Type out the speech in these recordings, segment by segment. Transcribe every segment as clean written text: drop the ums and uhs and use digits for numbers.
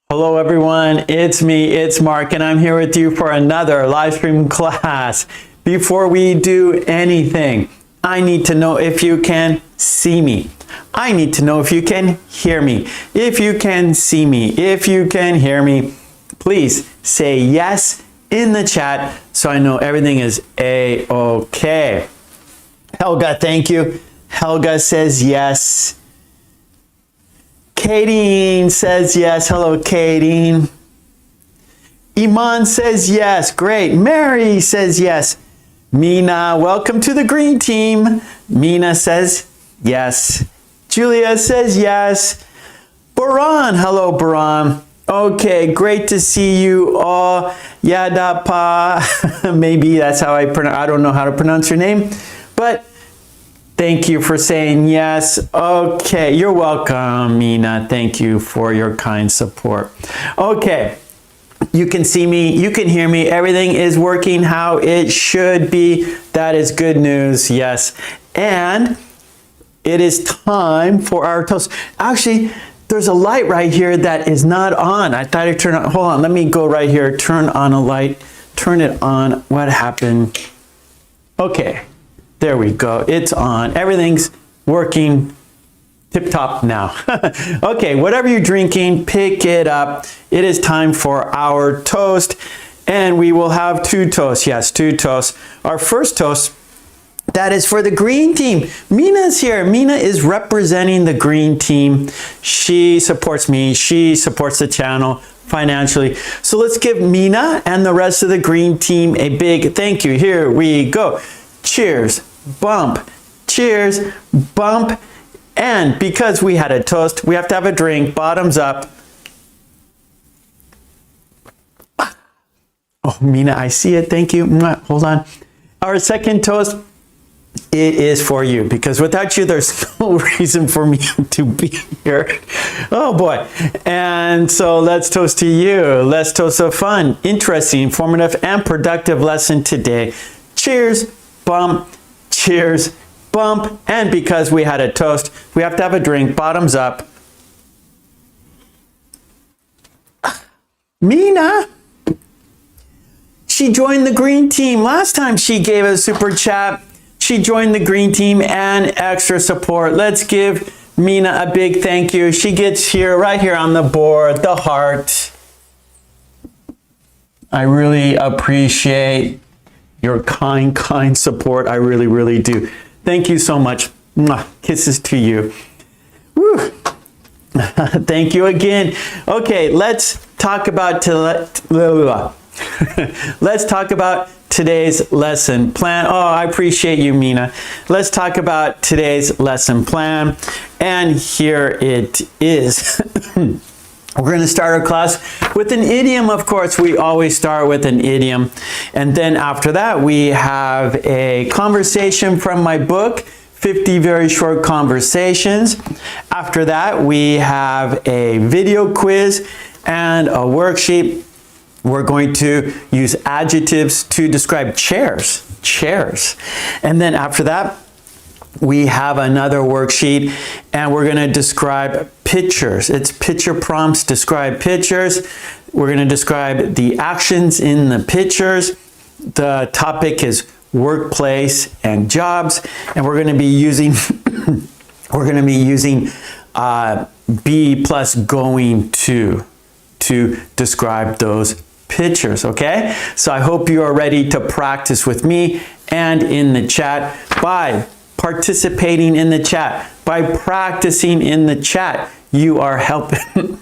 Hello everyone, it's me, it's Mark, and I'm here with you for another live stream class. Before we do anything, I need to know if you can see me. I need to know if you can hear me. If you can see me, if you can hear me, please say yes in the chat so I know everything is A-okay. Helga, thank you. Helga says yes. Kadeen says yes. Hello, Kadeen. Iman says yes. Great. Mary says yes. Mina, welcome to the green team. Mina says yes. Julia says yes. Baran, hello, Baran. Okay, great to see you all. Yadapa, maybe that's how I pronounce. I don't know how to pronounce your name, but thank you for saying yes. Okay, you're welcome, Mina. Thank you for your kind support. Okay, you can see me, you can hear me. Everything is working how it should be. That is good news, yes. And it is time for our toast. Actually, there's a light right here that is not on. I thought I'd turn on. Hold on, let me go right here. Turn on a light. Turn it on. What happened? Okay. There we go. It's on. Everything's working tip-top now. Okay, whatever you're drinking, pick it up. It is time for our toast. And we will have two toasts. Yes, two toasts. Our first toast, that is for the green team. Mina's here. Mina is representing the green team. She supports me. She supports the channel financially. So let's give Mina and the rest of the green team a big thank you. Here we go. Cheers, bump, cheers, bump. And because we had a toast, we have to have a drink, bottoms up. Oh, Mina, I see it. Thank you. Hold on. Our second toast, it is for you, because without you, there's no reason for me to be here. Oh boy. And so let's toast to you. Let's toast a fun, interesting, informative, and productive lesson today. Cheers, bump, cheers, bump. And because we had a toast, we have to have a drink, bottoms up. Mina, she joined the green team. Last time she gave a super chat, she joined the green team and extra support. Let's give Mina a big thank you. She gets here, right here on the board, the heart. I really appreciate your kind support. I really, really do. Thank you so much. Mwah. Kisses to you. Woo. Thank you again. Okay, let's talk about let's talk about today's lesson plan. Oh, I appreciate you, Mina. Let's talk about today's lesson plan. And here it is. We're going to start our class with an idiom, of course. We always start with an idiom. And then after that, we have a conversation from my book, 50 Very Short Conversations. After that, we have a video quiz and a worksheet. We're going to use adjectives to describe chairs. And then after that, we have another worksheet, and we're going to describe pictures. It's picture prompts, describe pictures. We're going to describe the actions in the pictures. The topic is workplace and jobs, and we're going to be using be plus going to describe those pictures. Okay, so I hope you are ready to practice with me and in the chat by participating in the chat, by practicing in the chat. You are helping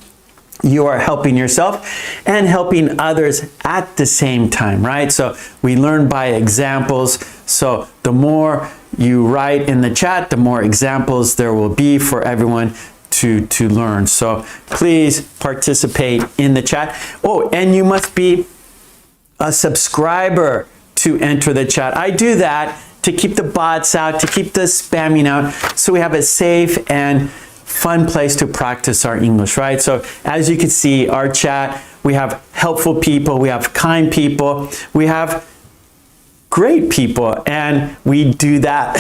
yourself and helping others at the same time, right? So we learn by examples. So the more you write in the chat, the more examples there will be for everyone to learn. So please participate in the chat. Oh, and you must be a subscriber to enter the chat. I do that to keep the bots out, to keep the spamming out, so we have a safe and fun place to practice our English, right? So as you can see, our chat, we have helpful people, we have kind people, we have great people, and we do that.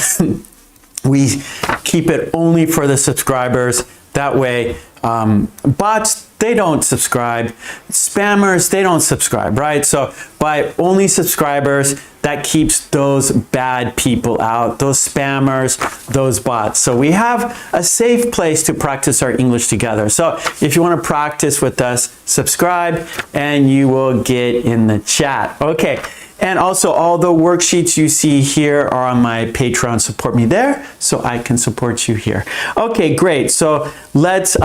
We keep it only for the subscribers. That way, bots, they don't subscribe. Spammers, they don't subscribe, right? So by only subscribers, that keeps those bad people out, those spammers, those bots. So we have a safe place to practice our English together. So if you want to practice with us, subscribe and you will get in the chat. Okay. And also all the worksheets you see here are on my Patreon. Support me there so I can support you here. Okay, great. So let's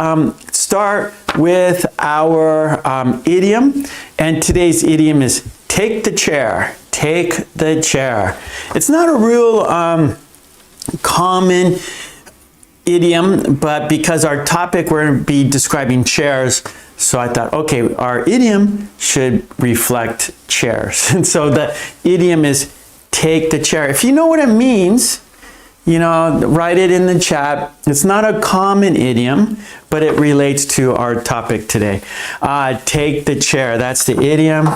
start with our idiom. And today's idiom is take the chair. Take the chair. It's not a real common idiom, but because our topic, we're going to be describing chairs, so I thought, okay, our idiom should reflect chairs. And so the idiom is take the chair. If you know what it means, you know, write it in the chat. It's not a common idiom, but it relates to our topic today. Take the chair, that's the idiom.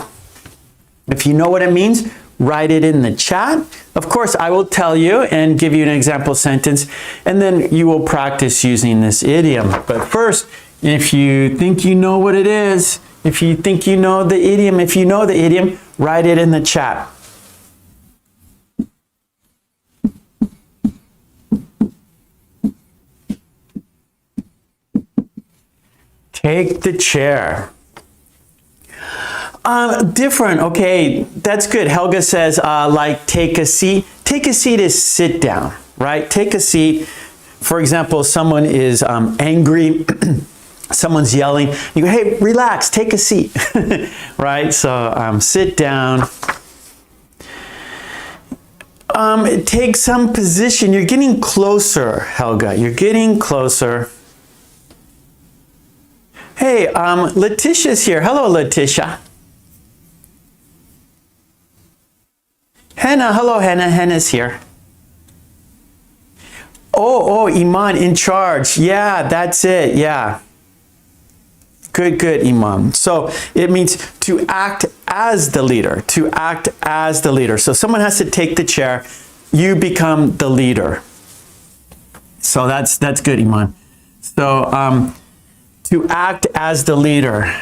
If you know what it means, write it in the chat. Of course, I will tell you and give you an example sentence, and then you will practice using this idiom. But first, if you think you know what it is, if you think you know the idiom, if you know the idiom, write it in the chat. Take the chair. Different, okay, that's good. Helga says, like, take a seat. Take a seat is sit down, right? Take a seat. For example, someone is angry, someone's yelling. You go, hey, relax, take a seat, right? So sit down. Take some position. You're getting closer, Helga. You're getting closer. Hey, Letitia's here. Hello, Letitia. Hannah, hello, Hannah. Hannah's here. Oh, Iman, in charge. Yeah, that's it. Yeah. Good, Iman. So it means to act as the leader. To act as the leader. So someone has to take the chair. You become the leader. So that's good, Iman. So to act as the leader.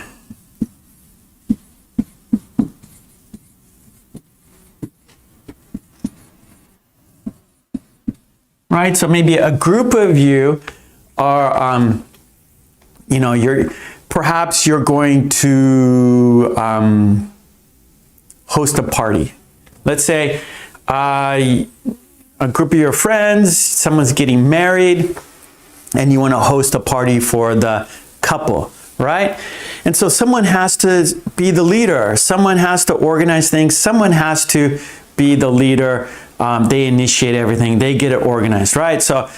Right, so maybe a group of you are, you know, perhaps you're going to host a party. Let's say a group of your friends, someone's getting married, and you want to host a party for the couple, right? And so someone has to be the leader. Someone has to organize things. Someone has to be the leader. They initiate everything. They get it organized, right? So,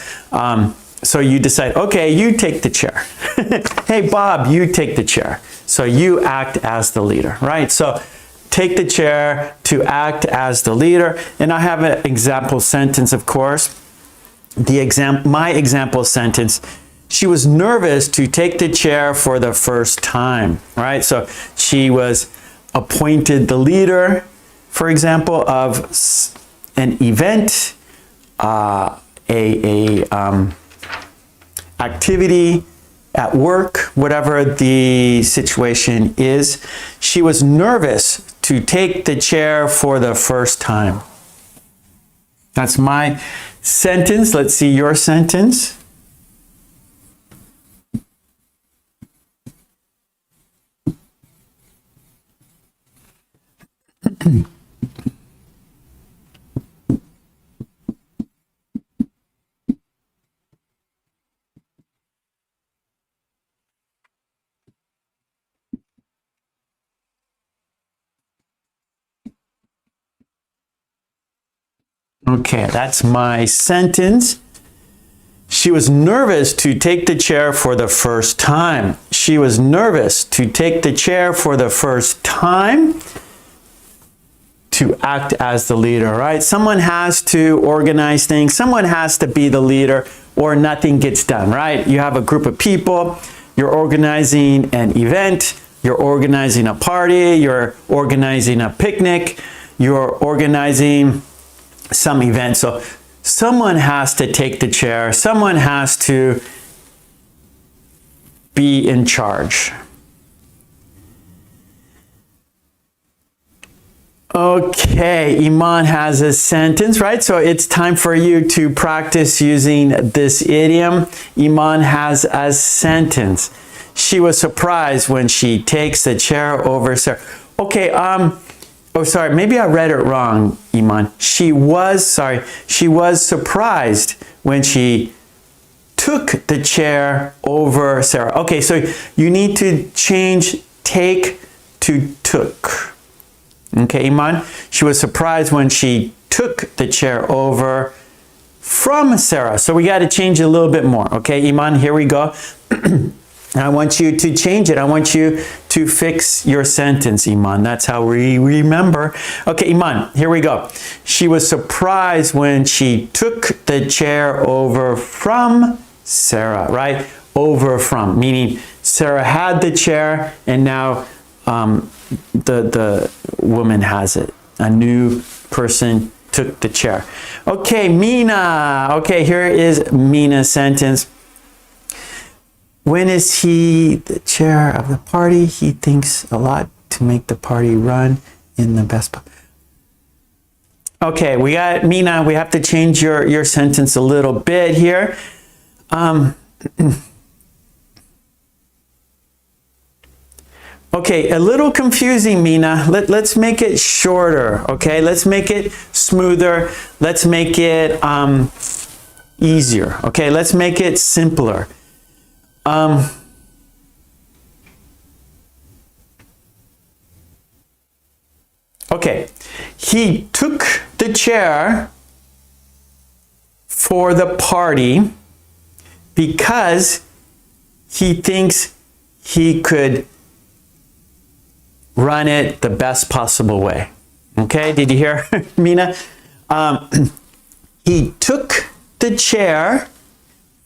so you decide, okay, you take the chair. Hey, Bob, you take the chair. So you act as the leader, right? So take the chair, to act as the leader. And I have an example sentence, of course. My example sentence, she was nervous to take the chair for the first time, right? So she was appointed the leader, for example, of an event, activity at work, whatever the situation is. She was nervous to take the chair for the first time. That's my sentence. Let's see your sentence. Okay, that's my sentence. She was nervous to take the chair for the first time. She was nervous to take the chair for the first time. To act as the leader, right? Someone has to organize things. Someone has to be the leader or nothing gets done, right? You have a group of people. You're organizing an event. You're organizing a party. You're organizing a picnic. You're organizing some event. So someone has to take the chair. Someone has to be in charge. Okay, Iman has a sentence, right? So it's time for you to practice using this idiom. Iman has a sentence. She was surprised when she takes the chair over Sarah. Okay, oh, sorry, maybe I read it wrong, Iman. She was surprised when she took the chair over Sarah. Okay, so you need to change take to took. Okay, Iman, she was surprised when she took the chair over from Sarah. So we got to change it a little bit more. Okay, Iman, here we go. I want you to change it. I want you to fix your sentence, Iman. That's how we remember. Okay, Iman, here we go. She was surprised when she took the chair over from Sarah, right? Over from, meaning Sarah had the chair and now the woman has it. A new person took the chair. Okay, Mina. Okay, here is Mina's sentence. When is he the chair of the party? He thinks a lot to make the party run in the best. Okay, we got Mina. We have to change your sentence a little bit here. Okay, a little confusing, Mina. Let's make it shorter, okay? Let's make it smoother. Let's make it easier, okay? Let's make it simpler. Okay, he took the chair for the party because he thinks he could run it the best possible way. Okay, did you hear, Mina? He took the chair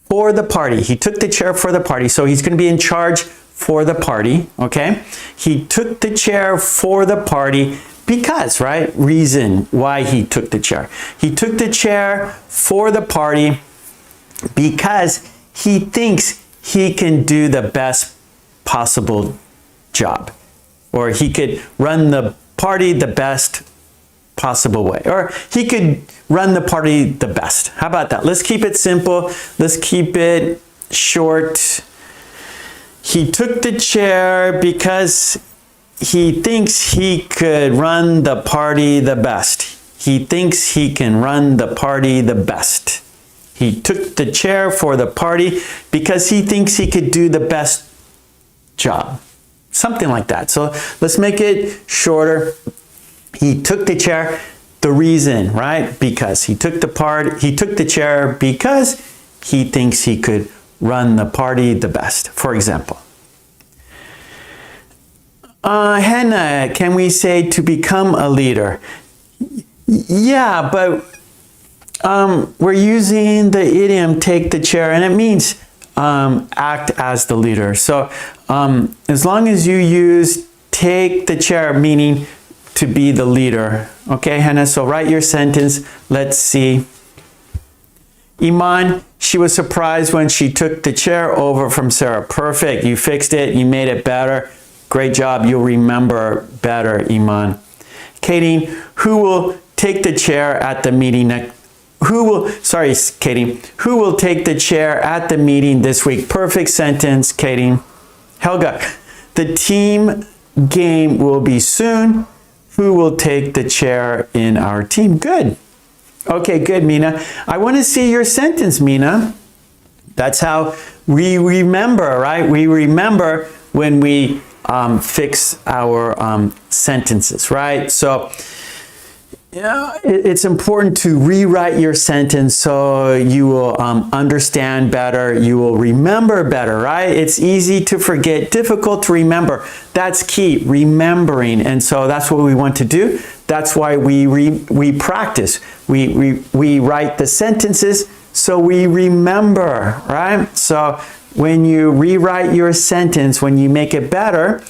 for the party. He took the chair for the party. So he's going to be in charge for the party. Okay, he took the chair for the party because, right? Reason why he took the chair. He took the chair for the party because he thinks he can do the best possible job. Or he could run the party the best possible way. Or he could run the party the best. How about that? Let's keep it simple. Let's keep it short. He took the chair because he thinks he could run the party the best. He thinks he can run the party the best. He took the chair for the party because he thinks he could do the best job. Something like that. So let's make it shorter. He took the chair, the reason, right? Because he took the chair because he thinks he could run the party the best, for example. Hannah, can we say to become a leader? Yeah, but we're using the idiom take the chair and it means act as the leader. So as long as you use take the chair, meaning to be the leader. Okay, Hannah, so write your sentence. Let's see. Iman, she was surprised when she took the chair over from Sarah. Perfect, you fixed it, you made it better. Great job, you'll remember better, Iman. Katie, who will take the chair at the meeting who will take the chair at the meeting this week? Perfect sentence, Katie. Helga, the team game will be soon. Who will take the chair in our team? Good. Okay, good, Mina. I want to see your sentence, Mina. That's how we remember, right? We remember when we fix our sentences, right? So yeah, it's important to rewrite your sentence so you will understand better, you will remember better, right? It's easy to forget, difficult to remember. That's key, remembering. And so that's what we want to do. That's why we practice. We write the sentences so we remember, right? So when you rewrite your sentence, when you make it better,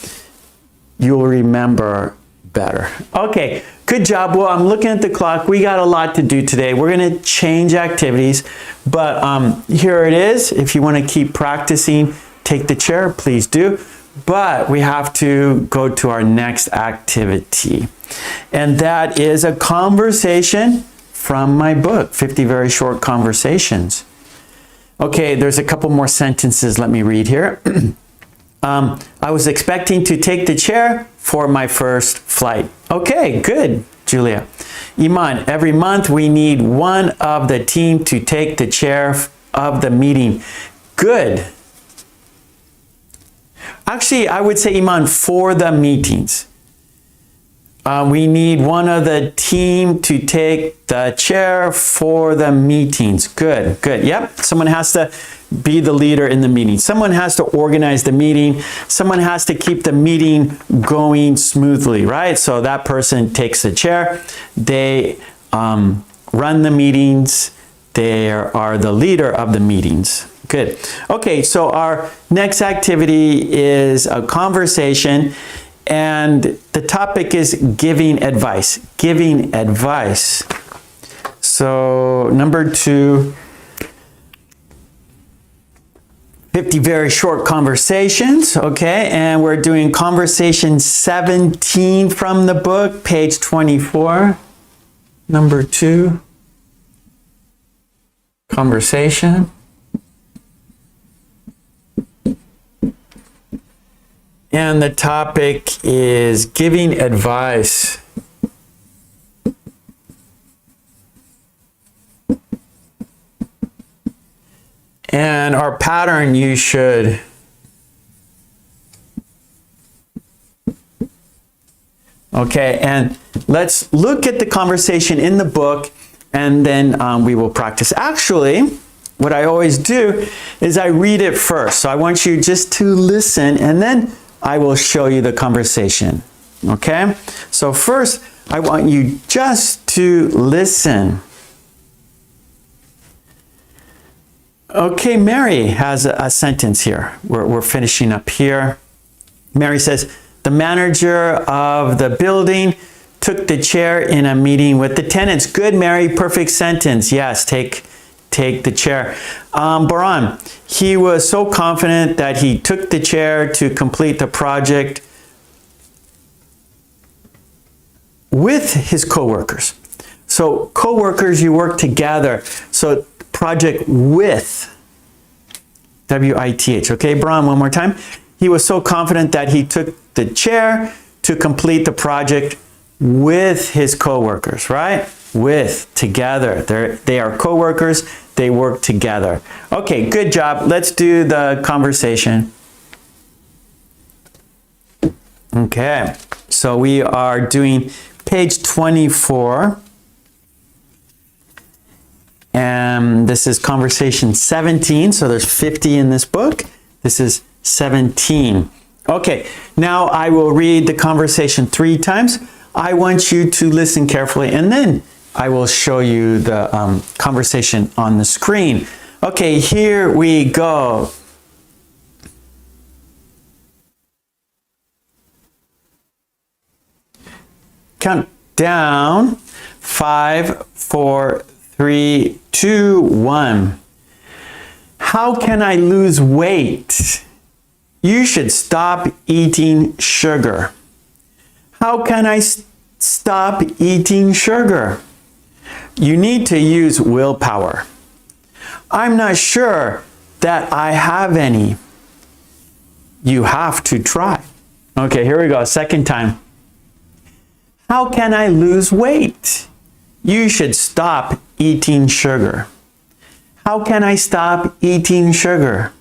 you'll remember better. Okay, good job. Well, I'm looking at the clock. We got a lot to do today. We're going to change activities, but here it is. If you want to keep practicing, take the chair, please do. But we have to go to our next activity. And that is a conversation from my book, 50 Very Short Conversations. Okay, there's a couple more sentences. Let me read here. I was expecting to take the chair for my first flight. Okay, good, Julia. Iman, every month we need one of the team to take the chair of the meeting. Good. Actually, I would say, Iman, for the meetings. We need one of the team to take the chair for the meetings. Good, good. Yep, someone has to be the leader in the meeting. Someone has to organize the meeting. Someone has to keep the meeting going smoothly, right? So that person takes the chair. They run the meetings. They are the leader of the meetings. Good. Okay, so our next activity is a conversation. And the topic is giving advice. Giving advice. So number 2, 50 very short conversations. Okay, and we're doing conversation 17 from the book, page 24. Number 2, conversation. And the topic is giving advice. And our pattern, you should okay, and let's look at the conversation in the book, and then we will practice. Actually, what I always do is I read it first. So I want you just to listen, and then I will show you the conversation, okay? So first, I want you just to listen. Okay, Mary has a sentence here. We're finishing up here. Mary says, the manager of the building took the chair in a meeting with the tenants. Good, Mary, perfect sentence. Yes, take the chair. Baran, he was so confident that he took the chair to complete the project with his co-workers. So co-workers, you work together. So project with, W-I-T-H. Okay, Baran, one more time. He was so confident that he took the chair to complete the project with his co-workers, right? With, together. They are co-workers. They work together. Okay, good job. Let's do the conversation. Okay, so we are doing page 24. And this is conversation 17. So there's 50 in this book. This is 17. Okay, now I will read the conversation 3 times. I want you to listen carefully, and then I will show you the conversation on the screen. Okay, here we go. Count down. 5, 4, 3, 2, 1. How can I lose weight? You should stop eating sugar. How can I stop eating sugar? You need to use willpower. I'm not sure that I have any. You have to try. Okay, here we go. Second time. How can I lose weight? You should stop eating sugar. How can I stop eating sugar?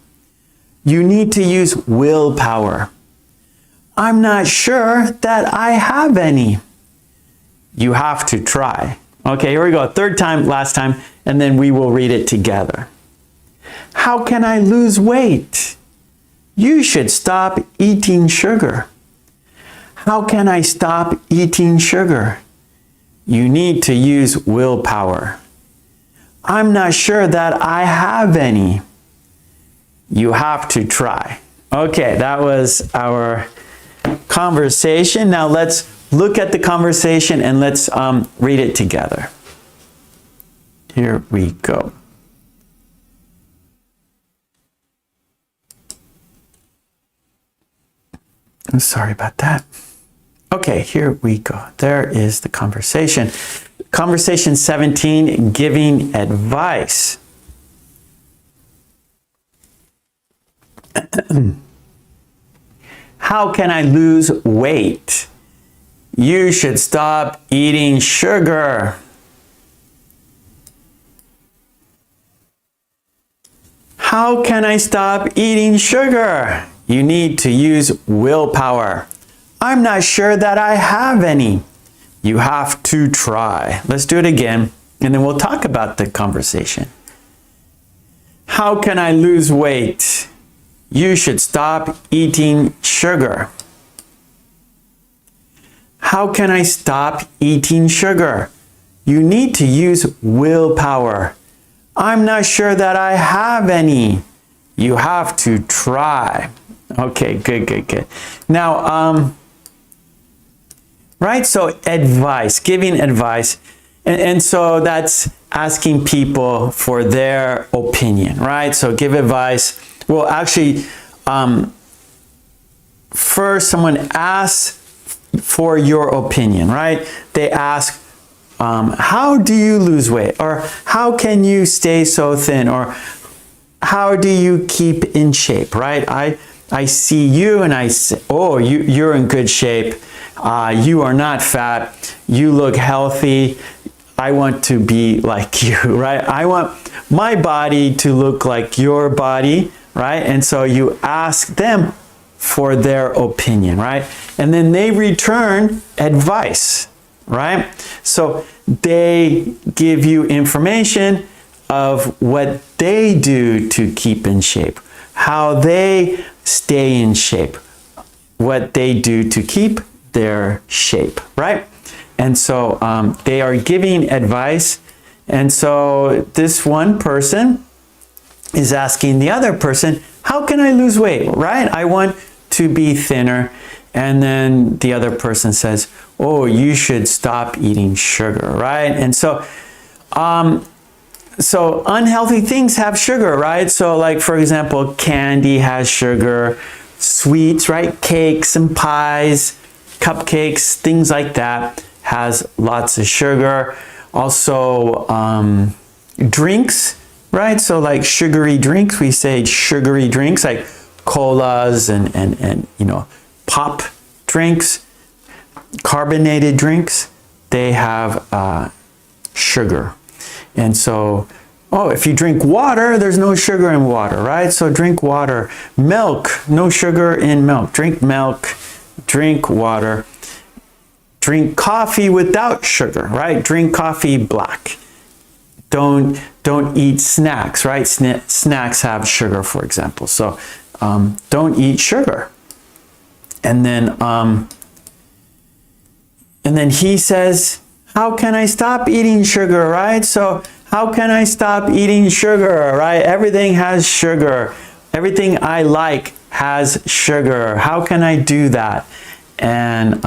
You need to use willpower. I'm not sure that I have any. You have to try. Okay, here we go. Third time, last time, and then we will read it together. How can I lose weight? You should stop eating sugar. How can I stop eating sugar? You need to use willpower. I'm not sure that I have any. You have to try. Okay, that was our conversation. Now let's look at the conversation and let's read it together. Here we go. I'm sorry about that. Okay, here we go. There is the conversation. Conversation 17, giving advice. How can I lose weight? You should stop eating sugar. How can I stop eating sugar? You need to use willpower. I'm not sure that I have any. You have to try. Let's do it again, and then we'll talk about the conversation. How can I lose weight? You should stop eating sugar. How can I stop eating sugar? You need to use willpower. I'm not sure that I have any. You have to try. Okay, good. Now, right, so advice, giving advice. And so that's asking people for their opinion, right? So give advice. Well, actually, first someone asks for your opinion, right? They ask, how do you lose weight? Or how can you stay so thin? Or how do you keep in shape, right? I see you and I say, oh, you're in good shape. You are not fat. You look healthy. I want to be like you, right? I want my body to look like your body, right? And so you ask them for their opinion, right? And then they return advice, right? So they give you information of what they do to keep in shape, how they stay in shape, what they do to keep their shape, right? And so they are giving advice. And so this one person is asking the other person, how can I lose weight, right? I want to be thinner. And then the other person says, oh, you should stop eating sugar, right? And so, so unhealthy things have sugar, right? So like, for example, candy has sugar, sweets, right? Cakes and pies, cupcakes, things like that has lots of sugar. Also, drinks, right? So like sugary drinks, we say sugary drinks like colas and you know, pop drinks, carbonated drinks, they have sugar. And so, oh, if you drink water, there's no sugar in water, right? So drink water. Milk, no sugar in milk. Drink milk, drink water. Drink coffee without sugar, right? Drink coffee black. Don't eat snacks, right? Snacks have sugar, for example. So don't eat sugar. And then he says, how can I stop eating sugar, right? So how can I stop eating sugar, right? Everything has sugar. Everything I like has sugar. How can I do that? And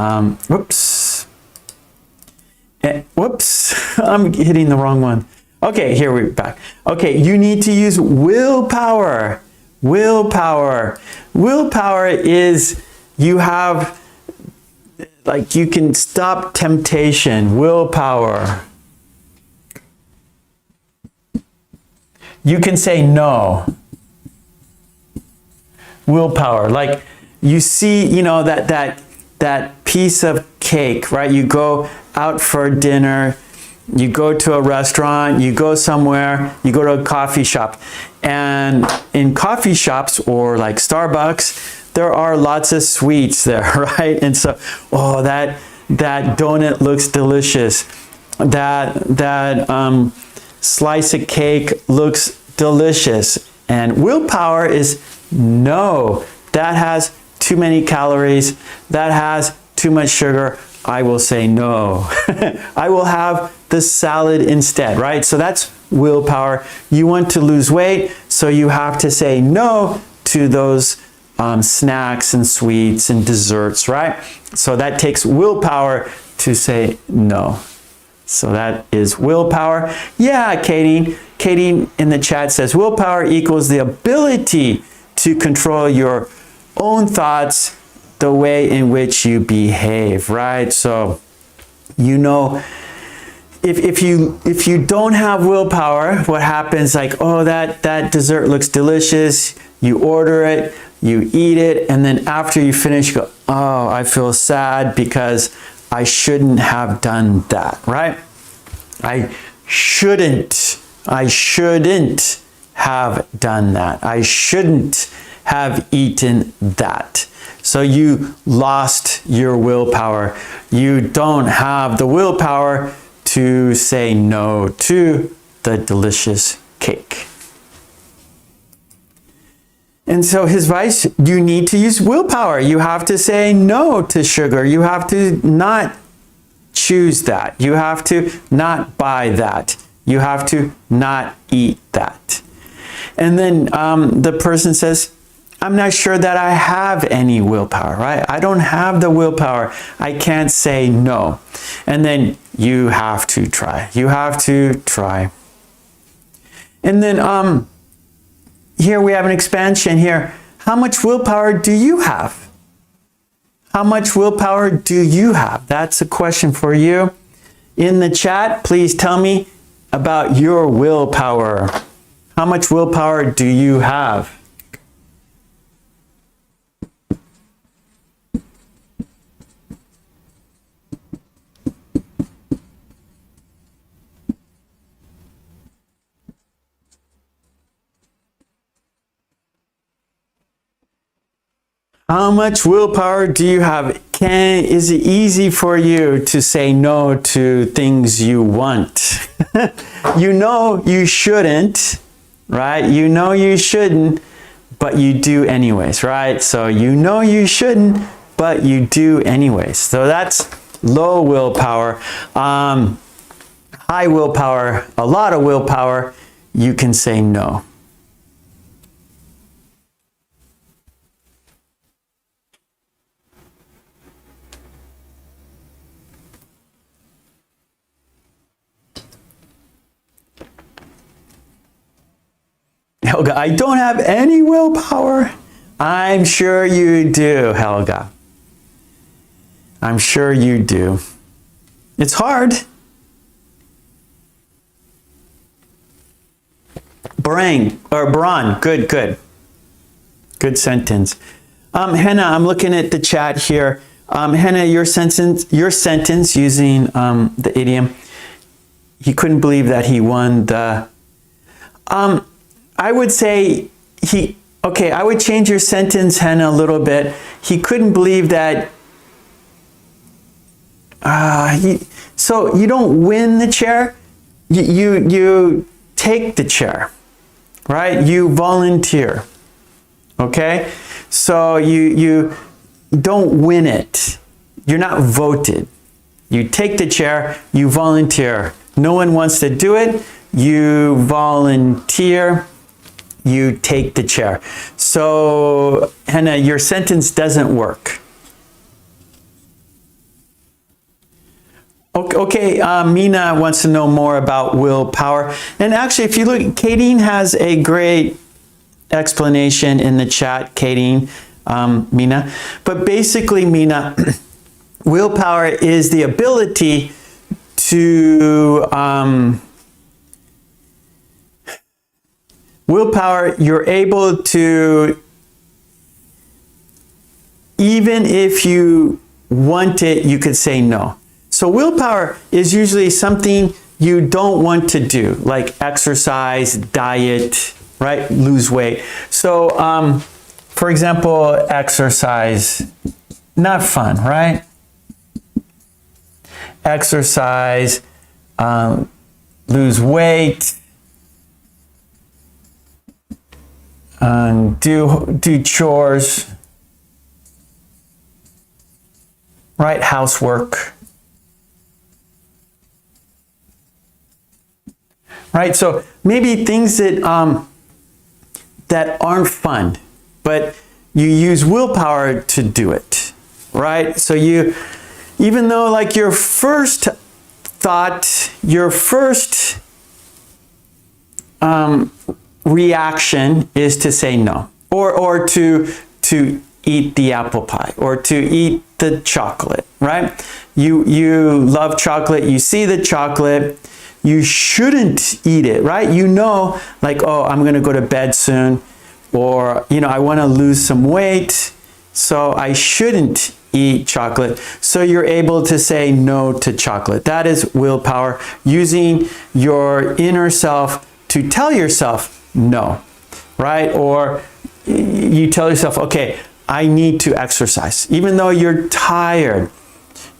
whoops, I'm hitting the wrong one. Okay, here we're back. Okay, you need to use willpower. Willpower is you have, like, you can stop temptation. Willpower. You can say no. Willpower. Like, you see, you know, that piece of cake, right? You go out for dinner, you go to a restaurant, you go somewhere, you go to a coffee shop. And in coffee shops or like Starbucks, there are lots of sweets there, right? And so, oh, that donut looks delicious. That slice of cake looks delicious. And willpower is no, that has too many calories, that has too much sugar. I will say no. I will have the salad instead, right? So that's willpower. You want to lose weight, so you have to say no to those snacks and sweets and desserts, right? So that takes willpower to say no. So that is willpower. Yeah, Katie. Katie in the chat says willpower equals the ability to control your own thoughts the way in which you behave, right? So, you know, if you don't have willpower, what happens? Like, oh, that dessert looks delicious. You order it, you eat it, and then after you finish, you go, oh, I feel sad because I shouldn't have done that, right? I shouldn't have done that. I shouldn't have eaten that. So you lost your willpower. You don't have the willpower to say no to the delicious cake. And so his advice, you need to use willpower. You have to say no to sugar. You have to not choose that. You have to not buy that. You have to not eat that. And then the person says, I'm not sure that I have any willpower, right? I don't have the willpower. I can't say no. And then you have to try. You have to try. And then here we have an expansion here. How much willpower do you have? How much willpower do you have? That's a question for you. In the chat, please tell me about your willpower. How much willpower do you have? How much willpower do you have? Is it easy for you to say no to things you want? You know you shouldn't, right? You know you shouldn't, but you do anyways, right? So you know you shouldn't, but you do anyways. So that's low willpower. High willpower, a lot of willpower, you can say no. Helga, I don't have any willpower. I'm sure you do, Helga. I'm sure you do. It's hard. Bran, good. Good sentence. Henna, I'm looking at the chat here. Henna, your sentence using the idiom, he couldn't believe that he won the... I would say I would change your sentence, Henna, a little bit. He couldn't believe that, so you don't win the chair, you take the chair, right? You volunteer, okay? So you don't win it. You're not voted. You take the chair, you volunteer. No one wants to do it, you volunteer. You take the chair. So, Henna, your sentence doesn't work. Okay, Mina wants to know more about willpower. And actually, if you look, Kadeen has a great explanation in the chat, Kadeen, Mina. But basically, Mina, willpower is the ability to... willpower, you're able to, even if you want it, you could say no. So willpower is usually something you don't want to do, like exercise, diet, right? Lose weight. So, for example, exercise, not fun, right? Exercise, lose weight, do chores, right? Housework, right? So maybe things that that aren't fun, but you use willpower to do it, right? So you, even though like your first thought, your first reaction is to say no, or to eat the apple pie or to eat the chocolate, right? You love chocolate, you see the chocolate, you shouldn't eat it, right? You know, like, oh, I'm gonna go to bed soon, or, you know, I wanna lose some weight, so I shouldn't eat chocolate. So you're able to say no to chocolate. That is willpower, using your inner self to tell yourself no, right? Or you tell yourself, okay, I need to exercise. Even though you're tired,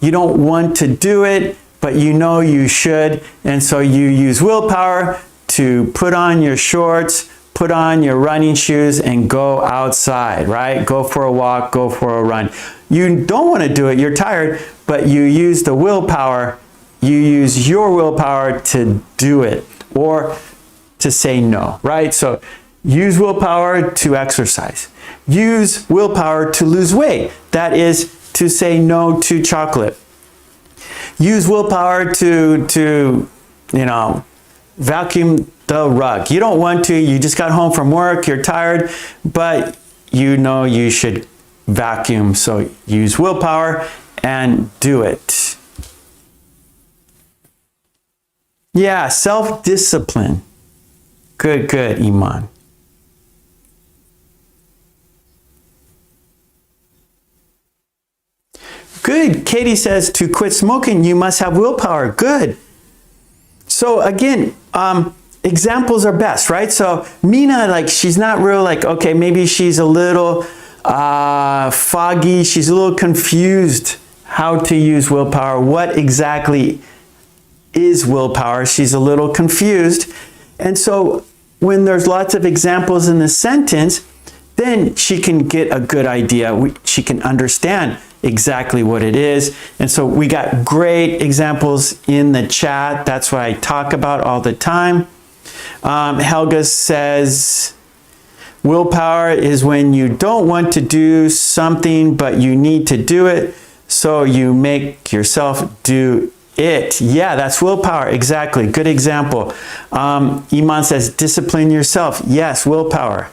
you don't want to do it, but you know you should, and so you use willpower to put on your shorts, put on your running shoes, and go outside, right? Go for a walk, go for a run. You don't want to do it, you're tired, but you use the willpower, you use your willpower to do it, or to say no, right? So use willpower to exercise. Use willpower to lose weight. That is to say no to chocolate. Use willpower to you know, vacuum the rug. You don't want to, you just got home from work, you're tired, but you know you should vacuum, so use willpower and do it. Yeah, self-discipline. Good, good, Iman. Good. Katie says to quit smoking, you must have willpower. Good. So again, examples are best, right? So Mina, like, she's not real, like, okay, maybe she's a little foggy. She's a little confused how to use willpower. What exactly is willpower? She's a little confused. And so when there's lots of examples in the sentence, then she can get a good idea. She can understand exactly what it is. And so we got great examples in the chat. That's what I talk about all the time. Helga says, willpower is when you don't want to do something, but you need to do it, so you make yourself do it. Yeah, that's willpower. Exactly. Good example. Iman says, discipline yourself. Yes, willpower.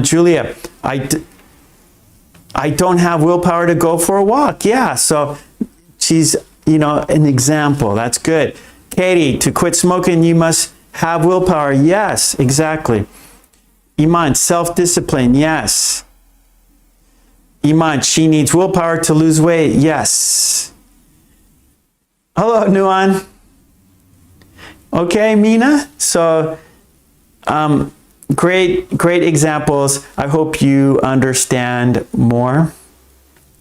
Julia, I don't have willpower to go for a walk. Yeah, so she's, you know, an example. That's good. Katie, to quit smoking, you must have willpower. Yes, exactly. Iman, self-discipline. Yes. Iman, she needs willpower to lose weight. Yes. Hello, Nuan. Okay, Mina. So, great examples. I hope you understand more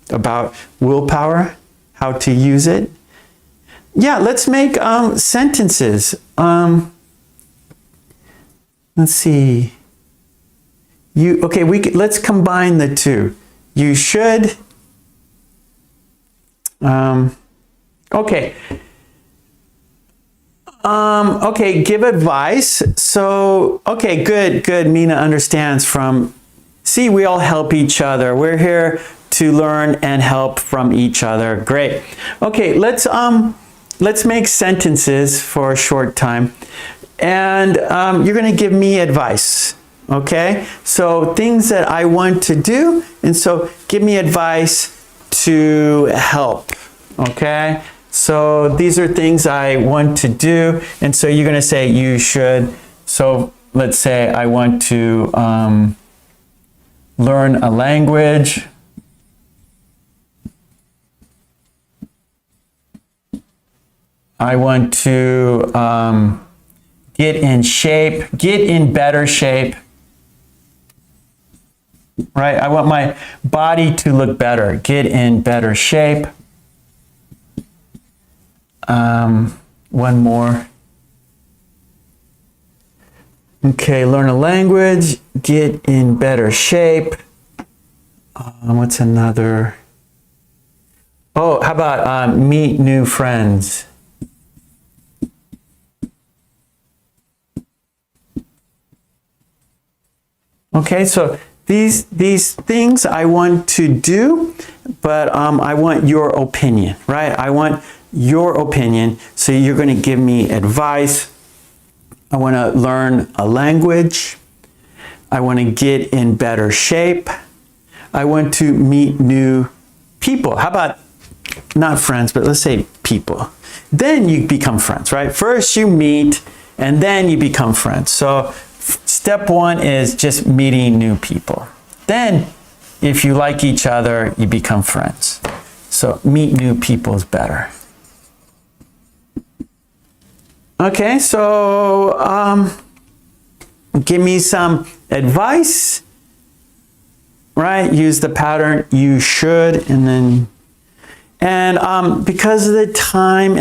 about willpower, how to use it. Yeah, let's make sentences. Let's see. Okay, let's combine the two. You should. Okay. Okay, give advice. So, okay, good. Mina understands from, see, we all help each other. We're here to learn and help from each other. Great. Okay, let's make sentences for a short time. And you're going to give me advice. Okay? So, things that I want to do. And so, give me advice to help. Okay? So these are things I want to do. And so you're going to say you should. So let's say I want to learn a language. I want to get in shape, get in better shape. Right? I want my body to look better, get in better shape. One more. Okay, learn a language, get in better shape. What's another? Oh, how about meet new friends? Okay, so these things I want to do, but I want your opinion, right? I want your opinion. So you're going to give me advice. I want to learn a language. I want to get in better shape. I want to meet new people. How about not friends, but let's say people. Then you become friends, right? First you meet and then you become friends. So step one is just meeting new people. Then if you like each other, you become friends. So meet new people is better. Okay, so give me some advice, right? Use the pattern you should, and then, because of the time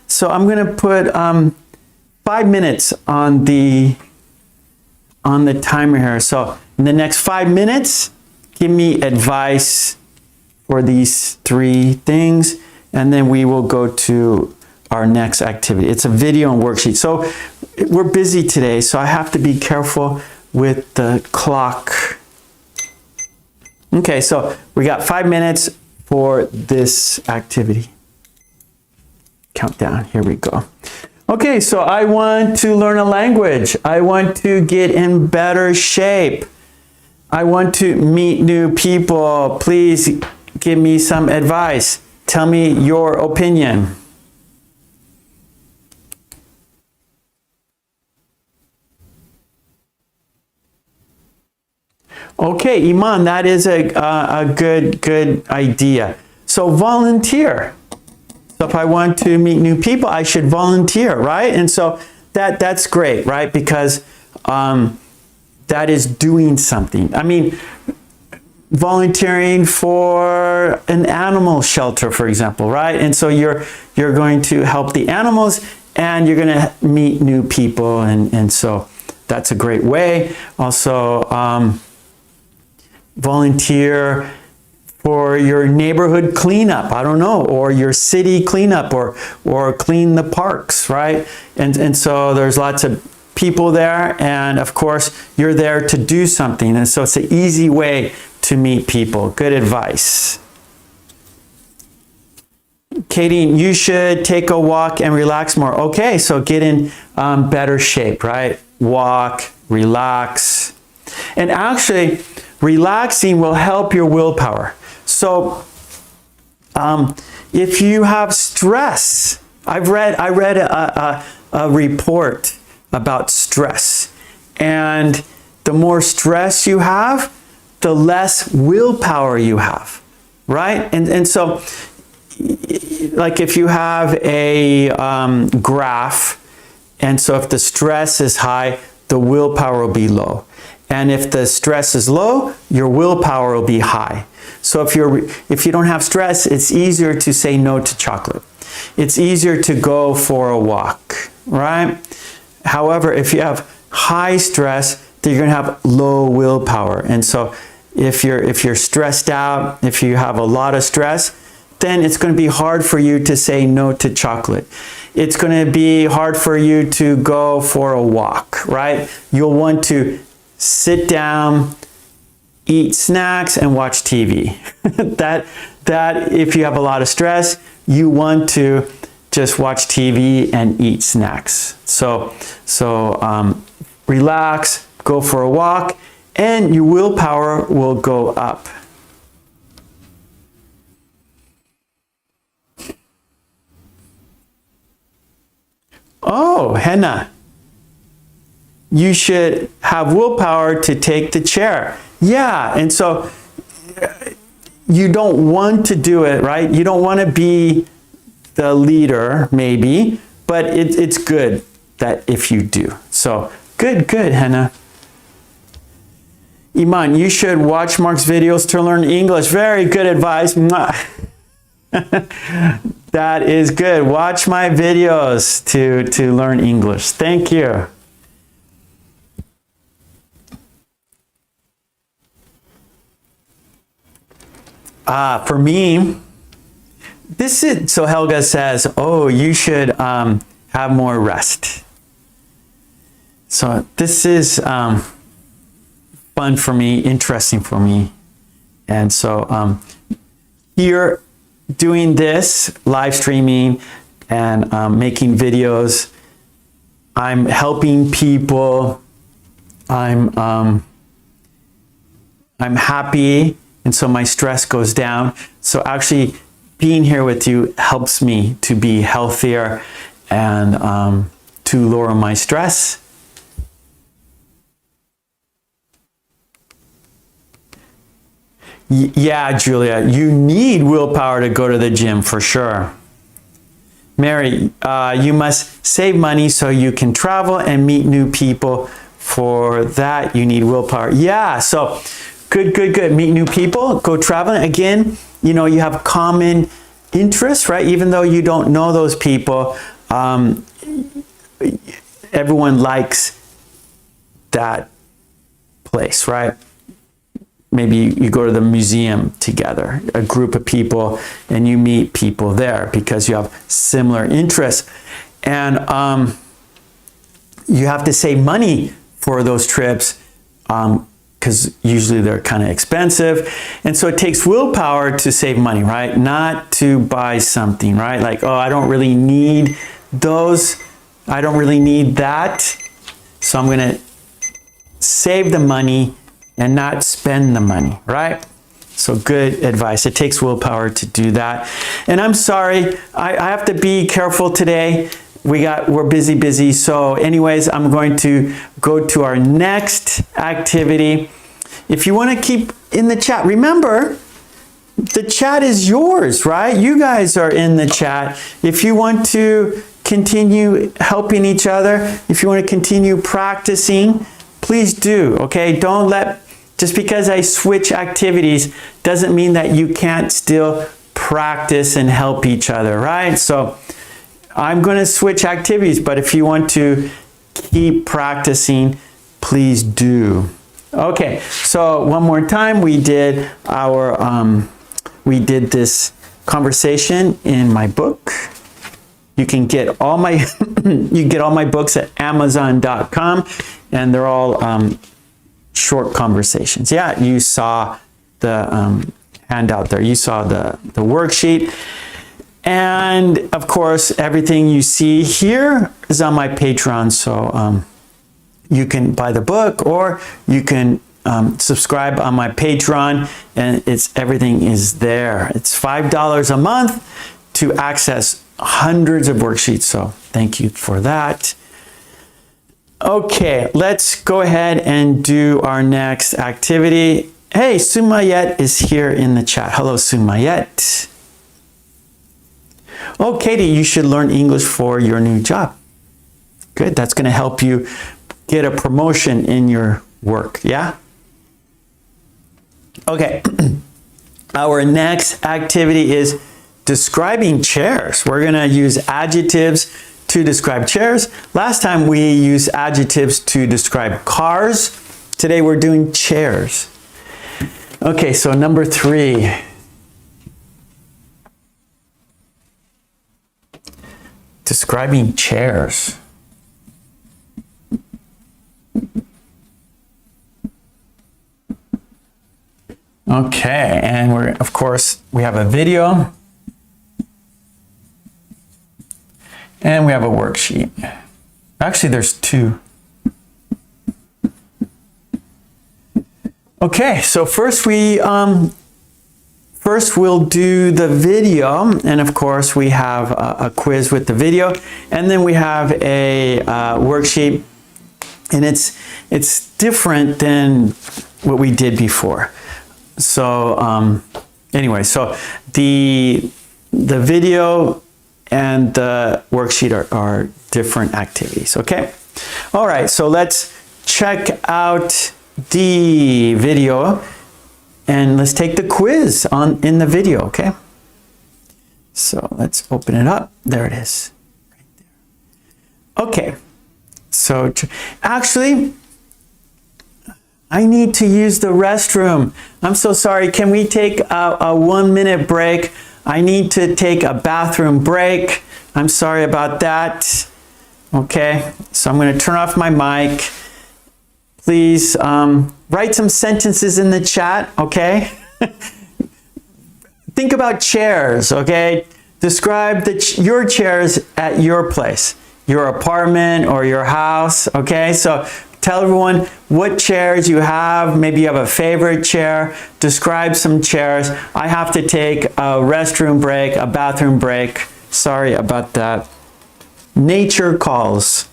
so I'm gonna put 5 minutes on the timer here. So in the next 5 minutes, give me advice for these 3 things, and then we will go to our next activity. It's a video and worksheet. So we're busy today, so I have to be careful with the clock. Okay, so we got 5 minutes for this activity. Countdown, here we go. Okay, so I want to learn a language. I want to get in better shape. I want to meet new people. Please give me some advice. Tell me your opinion. Okay, Iman, that is a good idea. So volunteer. So if I want to meet new people, I should volunteer, right? And so that's great, right? Because that is doing something. I mean, volunteering for an animal shelter, for example, right? And so you're going to help the animals and you're going to meet new people. And so that's a great way. Also, volunteer for your neighborhood cleanup, I don't know, or your city cleanup, or clean the parks, right? And so there's lots of people there, and of course you're there to do something, and so it's an easy way to meet people. Good advice. Katie, you should take a walk and relax more. Okay, so get in better shape, right? Walk, relax. And actually, relaxing will help your willpower. So if you have stress, I read a report about stress, and the more stress you have, the less willpower you have, right? And so, like if you have a graph, and so if the stress is high, the willpower will be low. And if the stress is low, your willpower will be high. So if you don't have stress, it's easier to say no to chocolate. It's easier to go for a walk, right? However, if you have high stress, then you're going to have low willpower. And so if you're stressed out, if you have a lot of stress, then it's going to be hard for you to say no to chocolate. It's going to be hard for you to go for a walk, right? You'll want to sit down, eat snacks, and watch TV. that if you have a lot of stress, you want to just watch TV and eat snacks. So relax, go for a walk, and your willpower will go up. Oh, Henna, you should have willpower to take the chair. Yeah, and so you don't want to do it, right? You don't want to be the leader, maybe, but it's good that if you do. So good, Henna. Iman, you should watch Mark's videos to learn English. Very good advice. That is good. Watch my videos to learn English. Thank you. For me, this is, so Helga says, oh, you should have more rest. So this is fun for me, interesting for me. And so here, doing this, live streaming and making videos, I'm helping people. I'm I'm happy, and so my stress goes down. So actually being here with you helps me to be healthier and to lower my stress. Yeah, Julia, you need willpower to go to the gym for sure. Mary, you must save money so you can travel and meet new people. For that, you need willpower. Yeah, so good. Meet new people, go traveling. Again, you know, you have common interests, right? Even though you don't know those people, everyone likes that place, right? Maybe you go to the museum together, a group of people, and you meet people there because you have similar interests. And you have to save money for those trips because usually they're kind of expensive. And so it takes willpower to save money, right? Not to buy something, right? Like, oh, I don't really need those. I don't really need that. So I'm going to save the money and not spend the money, right? So good advice. It takes willpower to do that. And I'm sorry, I have to be careful today. We're busy. So anyways, I'm going to go to our next activity. If you want to keep in the chat, remember, the chat is yours, right? You guys are in the chat. If you want to continue helping each other, if you want to continue practicing, please do, okay? Don't let, just because I switch activities doesn't mean that you can't still practice and help each other, right? So I'm going to switch activities, but if you want to keep practicing, please do. Okay, so one more time, we did this conversation in my book. You can get all my books at Amazon.com, and they're all short conversations. Yeah, you saw the handout there. You saw the worksheet. And of course, everything you see here is on my Patreon. So you can buy the book, or you can subscribe on my Patreon, and everything is there. It's $5 a month to access hundreds of worksheets. So thank you for that. Okay, let's go ahead and do our next activity. Hey, Sumayet is here in the chat. Hello, Sumayet. Oh, Katie, you should learn English for your new job. Good, that's going to help you get a promotion in your work, yeah? Okay, our next activity is describing chairs. We're going to use adjectives to describe chairs. Last time we used adjectives to describe cars. Today we're doing chairs. Okay, so number 3. Describing chairs. Okay, and of course, we have a video. And we have a worksheet. Actually, there's 2. Okay, so first we'll do the video, and of course we have a quiz with the video, and then we have a worksheet, and it's different than what we did before. So anyway, so the video and the worksheet are different activities, okay? All right, so let's check out the video and let's take the quiz in the video, okay? So let's open it up. There it is. Right there. Okay, so actually, I need to use the restroom. I'm so sorry. Can we take a 1-minute break? I need to take a bathroom break. I'm sorry about that. Okay, so I'm going to turn off my mic. Please write some sentences in the chat, okay? Think about chairs, okay? Describe your chairs at your place, your apartment or your house, okay? So Tell everyone what chairs you have. Maybe you have a favorite chair. Describe some chairs. I have to take a restroom break, a bathroom break. Sorry about that. Nature calls.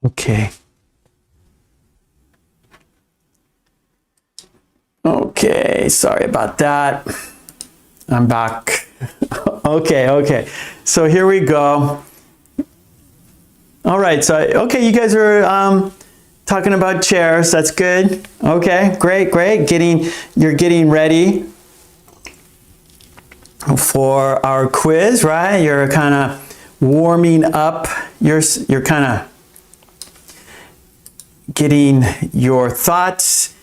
Okay. Okay, sorry about that. I'm back. Okay. So here we go. All right, so, okay, you guys are talking about chairs. That's good. Okay, great. You're getting ready for our quiz, right? You're kind of warming up. You're kind of getting your thoughts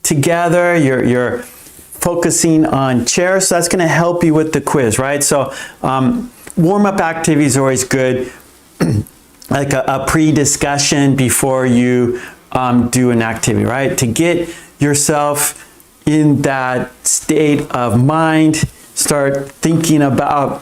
together. You're focusing on chairs. So that's going to help you with the quiz, right? So warm-up activities are always good. Like a pre-discussion before you do an activity, right? To get yourself in that state of mind, start thinking about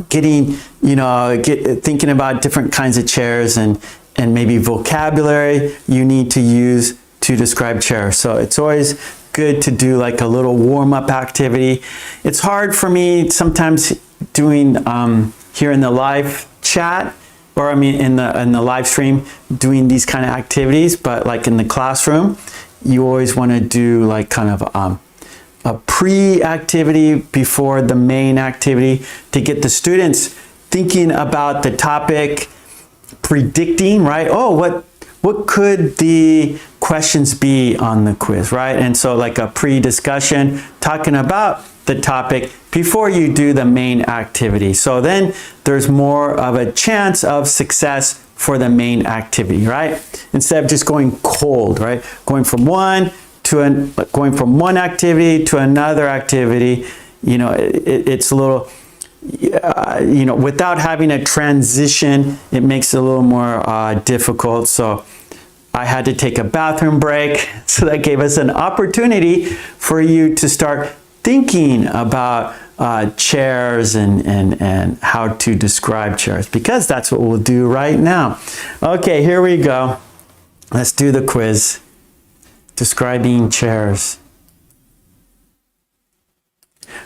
thinking about different kinds of chairs and maybe vocabulary you need to use to describe chairs. So it's always good to do like a little warm-up activity. It's hard for me sometimes doing here in the live chat, or I mean in the live stream, doing these kind of activities, but like in the classroom, you always want to do like kind of a pre-activity before the main activity to get the students thinking about the topic, predicting, right? Oh, what could the questions be on the quiz, right? And so like a pre-discussion, talking about the topic before you do the main activity. So then there's more of a chance of success for the main activity, right? Instead of just going cold, right? Going from one activity to another activity, it's a little, without having a transition, it makes it a little more difficult. So I had to take a bathroom break. So that gave us an opportunity for you to start thinking about chairs and how to describe chairs, because that's what we'll do right now. Okay, here we go. Let's do the quiz. Describing chairs.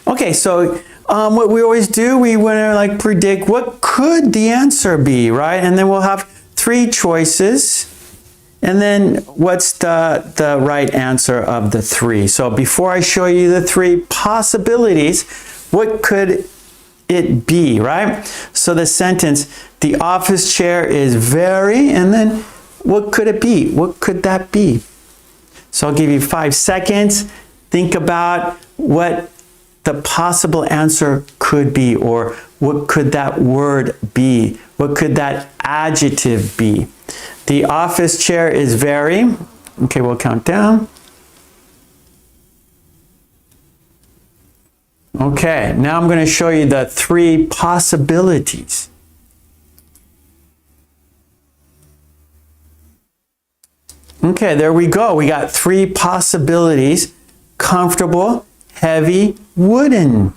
Okay, so what we always do, we want to like predict what could the answer be, right? And then we'll have 3 choices. And then what's the right answer of the 3? So before I show you the 3 possibilities, what could it be, right? So the sentence, the office chair is very, and then what could it be? What could that be? So I'll give you 5 seconds. Think about what the possible answer could be, or what could that word be? What could that adjective be? The office chair is very. Okay, we'll count down. Okay, now I'm going to show you the 3 possibilities. Okay, there we go. We got 3 possibilities. Comfortable, heavy, wooden.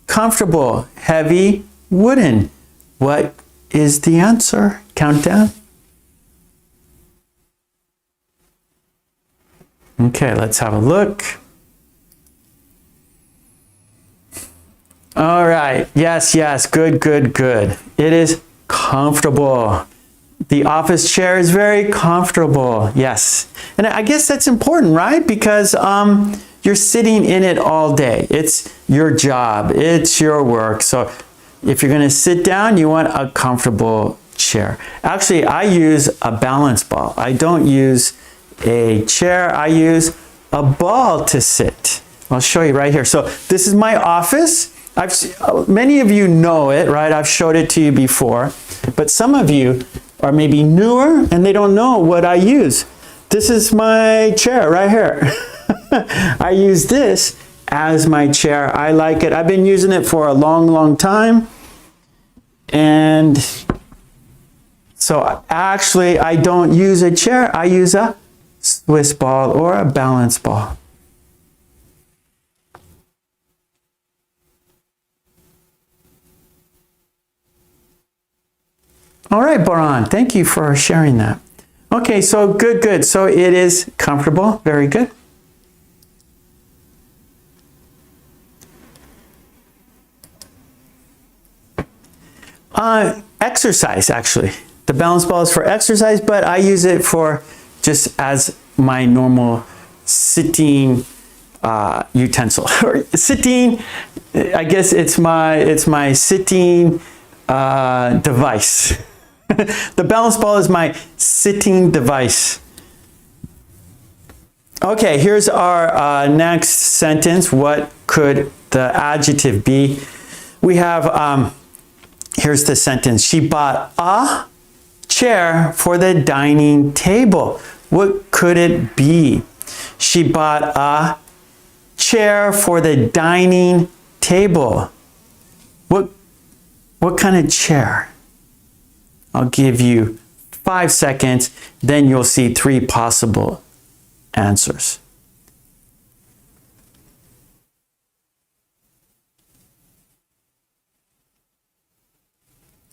Comfortable, heavy, wooden. What is the answer? Count down. Okay, let's have a look. All right. Yes, yes. Good, good, good. It is comfortable. The office chair is very comfortable. Yes. And I guess that's important, right? Because you're sitting in it all day. It's your job. It's your work. So if you're going to sit down, you want a comfortable chair. Actually, I use a balance ball. I don't use a chair. I use a ball to sit. I'll show you right here. So this is my office. Many of you know it, right? I've showed it to you before, but some of you are maybe newer and they don't know what I use. This is my chair right here. I use this as my chair. I like it. I've been using it for a long, long time. And so actually I don't use a chair. I use a Swiss ball or a balance ball. All right, Baran, thank you for sharing that. Okay, so good, good. So it is comfortable. Very good. Exercise, actually. The balance ball is for exercise, but I use it for just as my normal sitting utensil. Or sitting, I guess it's my sitting device. The balance ball is my sitting device. Okay, here's our next sentence. What could the adjective be? We have, here's the sentence. She bought a chair for the dining table. What could it be? She bought a chair for the dining table. What kind of chair? I'll give you 5 seconds, then you'll see 3 possible answers.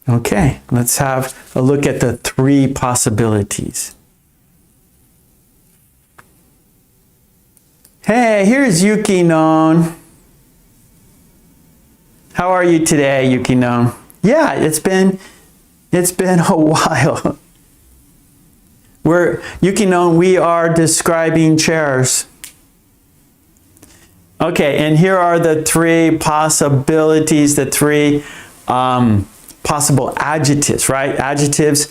Okay, let's have a look at the 3 possibilities. Hey, here's Yuki-non. How are you today, Yuki-non? Yeah, it's been a while. Yuki-non, we are describing chairs. Okay, and here are the 3 possibilities, the 3 possible adjectives, right? Adjectives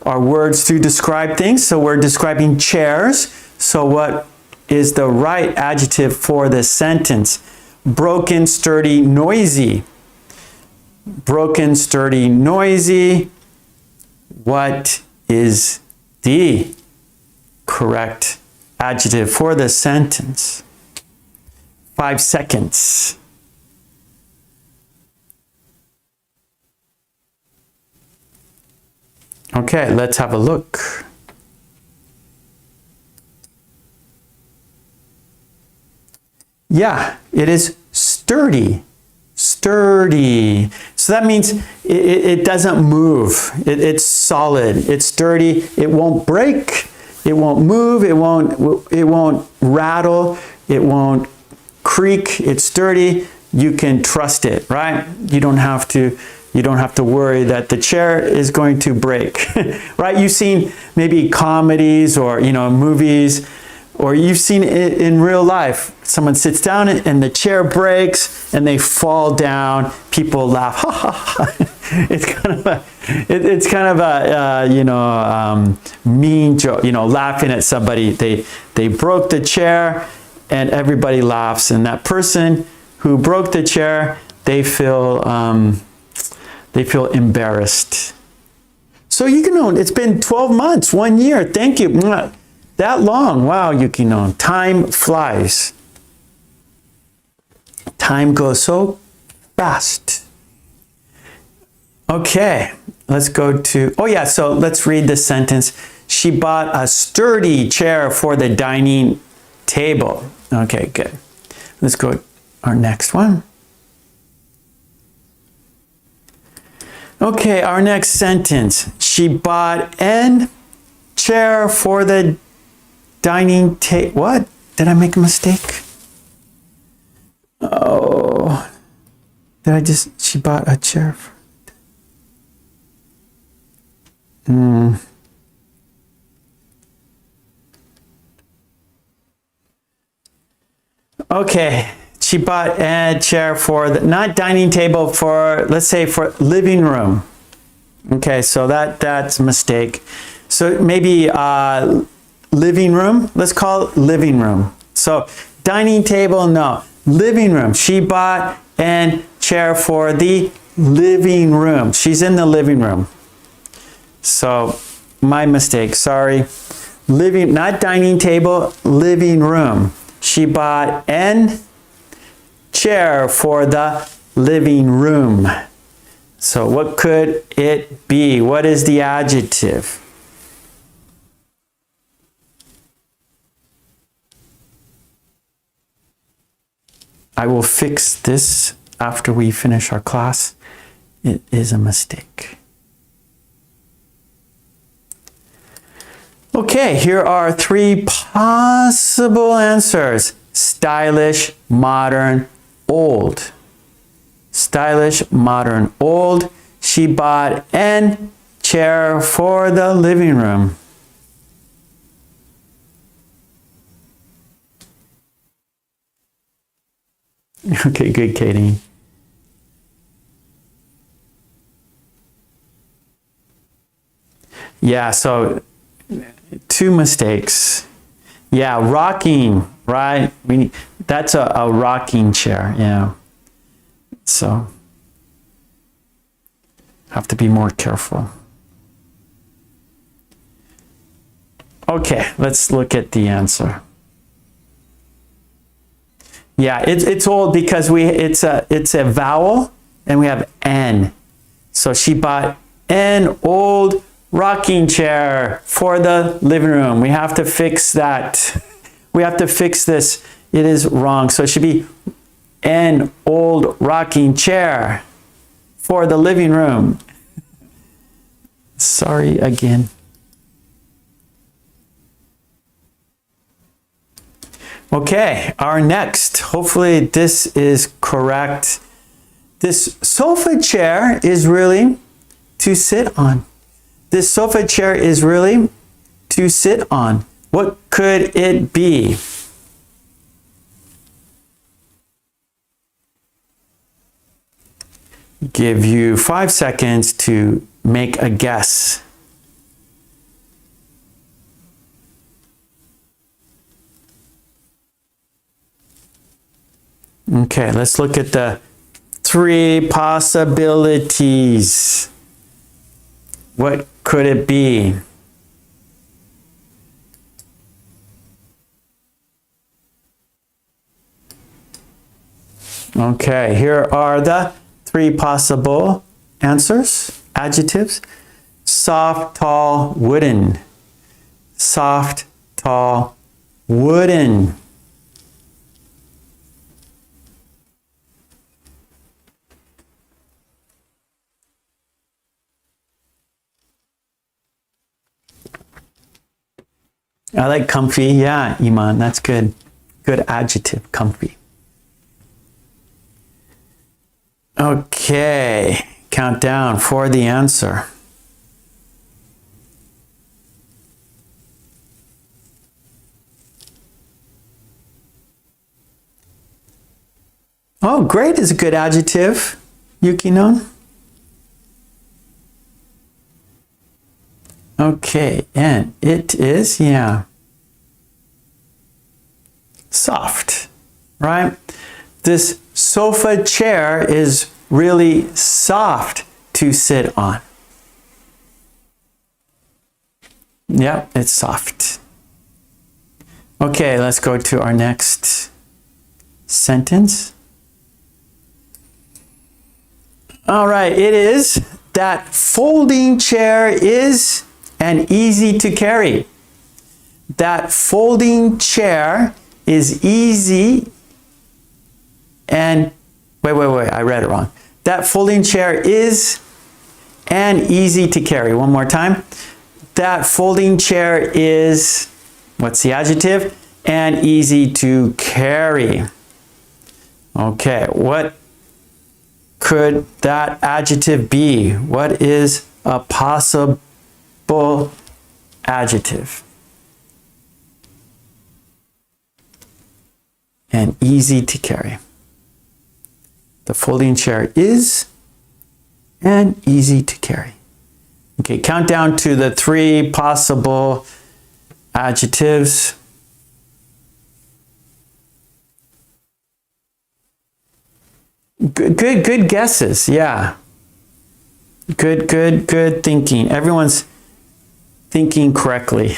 are words to describe things, so we're describing chairs. So what is the right adjective for the sentence? Broken, sturdy, noisy. Broken, sturdy, noisy. What is the correct adjective for the sentence? 5 seconds. Okay, let's have a look. Yeah, it is sturdy. Sturdy. So that means it doesn't move. It's solid. It's sturdy. It won't break. It won't move. It won't rattle. It won't creak. It's sturdy. you can trust it, right? You don't have to worry that the chair is going to break, right? You've seen maybe comedies or, movies, or you've seen it in real life. Someone sits down and the chair breaks and they fall down. People laugh, ha ha ha. It's kind of a mean joke, laughing at somebody. They broke the chair and everybody laughs, and that person who broke the chair, they feel embarrassed. So Yukino, it's been 12 months, 1 year. Thank you. That long. Wow, Yukino. Time flies. Time goes so fast. Okay, let's go to, so let's read this sentence. She bought a sturdy chair for the dining table. Okay, good. Let's go to our next one. Okay, our next sentence. She bought an chair for the dining table. What? Did I make a mistake? Oh, she bought a chair for Okay, she bought a chair for the, not dining table, for, let's say, for living room. Okay, so that's a mistake. So maybe living room, let's call it living room. So dining table, no. Living room, she bought a chair for the living room. She's in the living room. So my mistake, sorry. Living, not dining table, living room. She bought a chair for the living room. So what could it be? What is the adjective? I will fix this after we finish our class. It is a mistake. Okay, here are 3 possible answers. Stylish, modern, old. Stylish, modern, old. She bought a chair for the living room. Okay, good, Katie. Yeah, so 2 mistakes. Yeah, rocking, right? That's a rocking chair, yeah. So have to be more careful. Okay, let's look at the answer. Yeah, it's old because it's a vowel and we have N. So she bought an old rocking chair for the living room. We have to fix that. We have to fix this. It is wrong. So it should be an old rocking chair for the living room. Sorry again. Okay, our next. Hopefully this is correct. This sofa chair is really to sit on. This sofa chair is really to sit on. What could it be? Give you 5 seconds to make a guess. Okay, let's look at the 3 possibilities. What could it be? Okay, here are the 3 possible answers, adjectives. Soft, tall, wooden. Soft, tall, wooden. I like comfy. Yeah, Iman, that's good. Good adjective, comfy. Okay, count down for the answer. Oh, great is a good adjective, Yukino. Okay, and it is, yeah, soft, right? This sofa chair is really soft to sit on. Yep, it's soft. Okay, let's go to our next sentence. All right, it is that folding chair is and easy to carry. That folding chair is easy and, wait, I read it wrong. That folding chair is and easy to carry. One more time. That folding chair is, what's the adjective? And easy to carry. Okay, what could that adjective be? What is a possible adjective? And easy to carry. The folding chair is and easy to carry. Okay, count down to the 3 possible adjectives. Good guesses, yeah. Good thinking. Everyone's thinking correctly.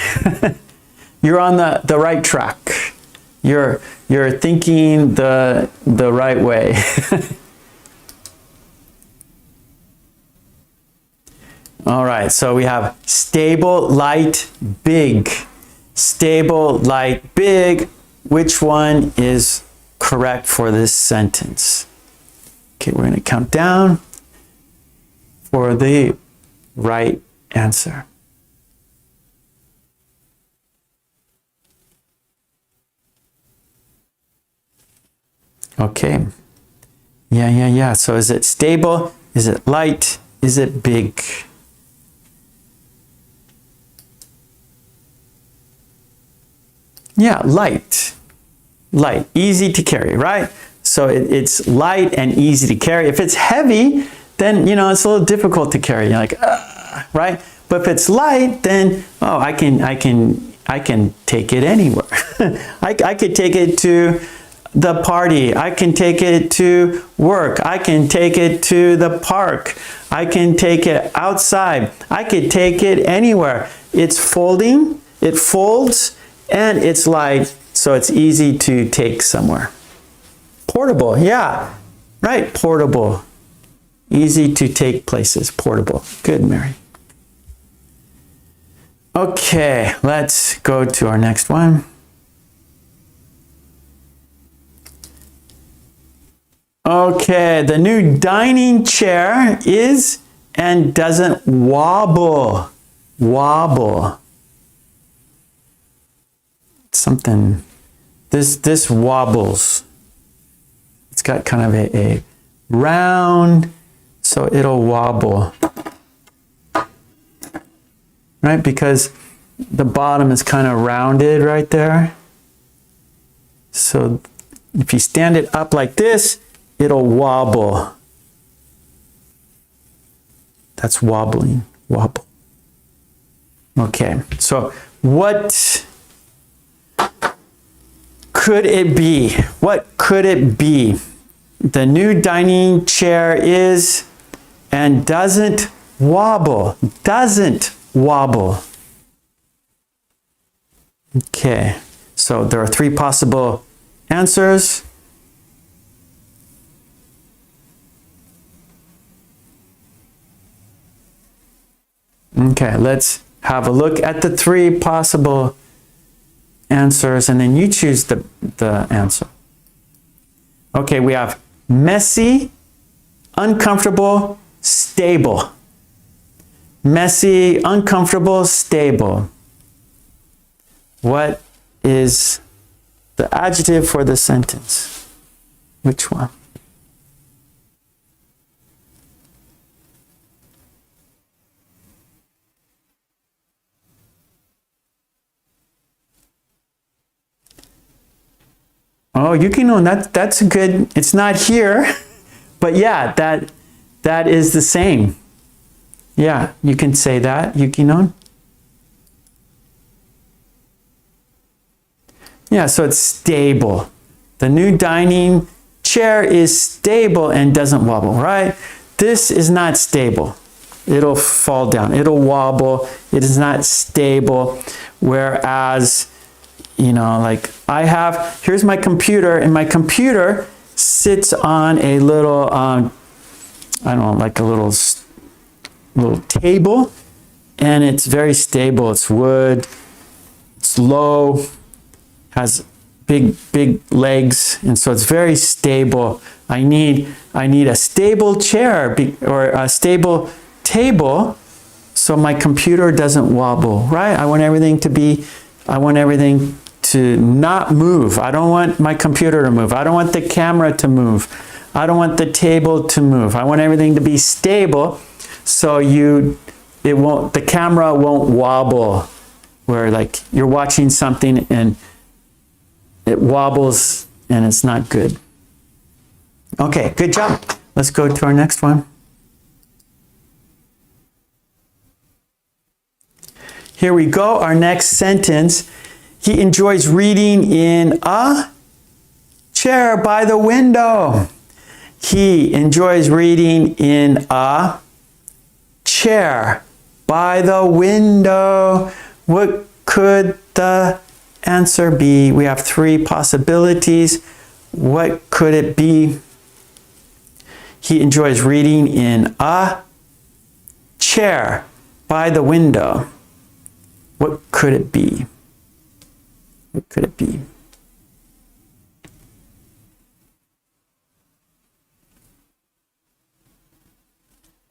You're on the right track. You're thinking the right way. All right, so we have stable, light, big. Stable, light, big. Which one is correct for this sentence? Okay, we're going to count down for the right answer. Okay. Yeah. So is it stable? Is it light? Is it big? Yeah, light. Light. Easy to carry, right? So it's light and easy to carry. If it's heavy, then, you know, it's a little difficult to carry. You're like, right? But if it's light, then, oh, I can take it anywhere. I could take it to the party. I can take it to work. I can take it to the park. I can take it outside. I could take it anywhere. It's folding, it folds, and it's light, so it's easy to take somewhere. Portable, yeah, right, portable. Easy to take places, portable. Good, Mary. Okay, let's go to our next one. Okay, the new dining chair is and doesn't wobble. Wobble. Something, this wobbles. It's got kind of a round, so it'll wobble. Right, because the bottom is kind of rounded right there. So if you stand it up like this, it'll wobble. That's wobbling, wobble. Okay, so what could it be? What could it be? The new dining chair is and doesn't wobble. Doesn't wobble. Okay, so there are 3 possible answers. Okay, let's have a look at the 3 possible answers, and then you choose the answer. Okay, we have messy, uncomfortable, stable. Messy, uncomfortable, stable. What is the adjective for the sentence? Which one? Oh, Yukino, that's a good, it's not here, but yeah, that is the same. Yeah, you can say that, Yukino. Yeah, so it's stable. The new dining chair is stable and doesn't wobble, right? This is not stable. It'll fall down. It'll wobble. It is not stable. Whereas, you know, like here's my computer, and my computer sits on a little, I don't know, like a little table, and it's very stable. It's wood. It's low. Has big legs, and so it's very stable. I need a stable chair or a stable table so my computer doesn't wobble, right? I want everything to not move. I don't want my computer to move. I don't want the camera to move. I don't want the table to move. I want everything to be stable so the camera won't wobble, where like you're watching something and it wobbles and it's not good. Okay, good job. Let's go to our next one. Here we go, our next sentence. He enjoys reading in a chair by the window. He enjoys reading in a chair by the window. What could the answer be? We have three possibilities. What could it be? He enjoys reading in a chair by the window. What could it be? What could it be?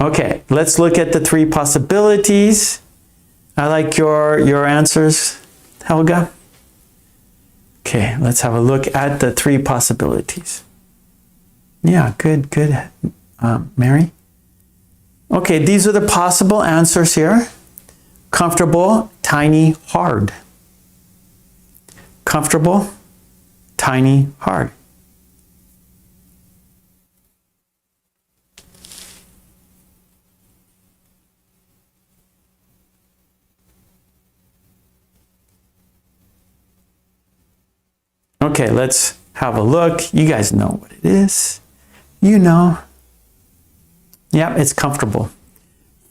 Okay, let's look at the three possibilities. I like your answers, Helga. Okay, let's have a look at the three possibilities. Yeah, good, Mary. Okay, these are the possible answers here. Comfortable, tiny, hard. Comfortable, tiny, hard. Okay, let's have a look. You guys know what it is. You know. Yep, it's comfortable.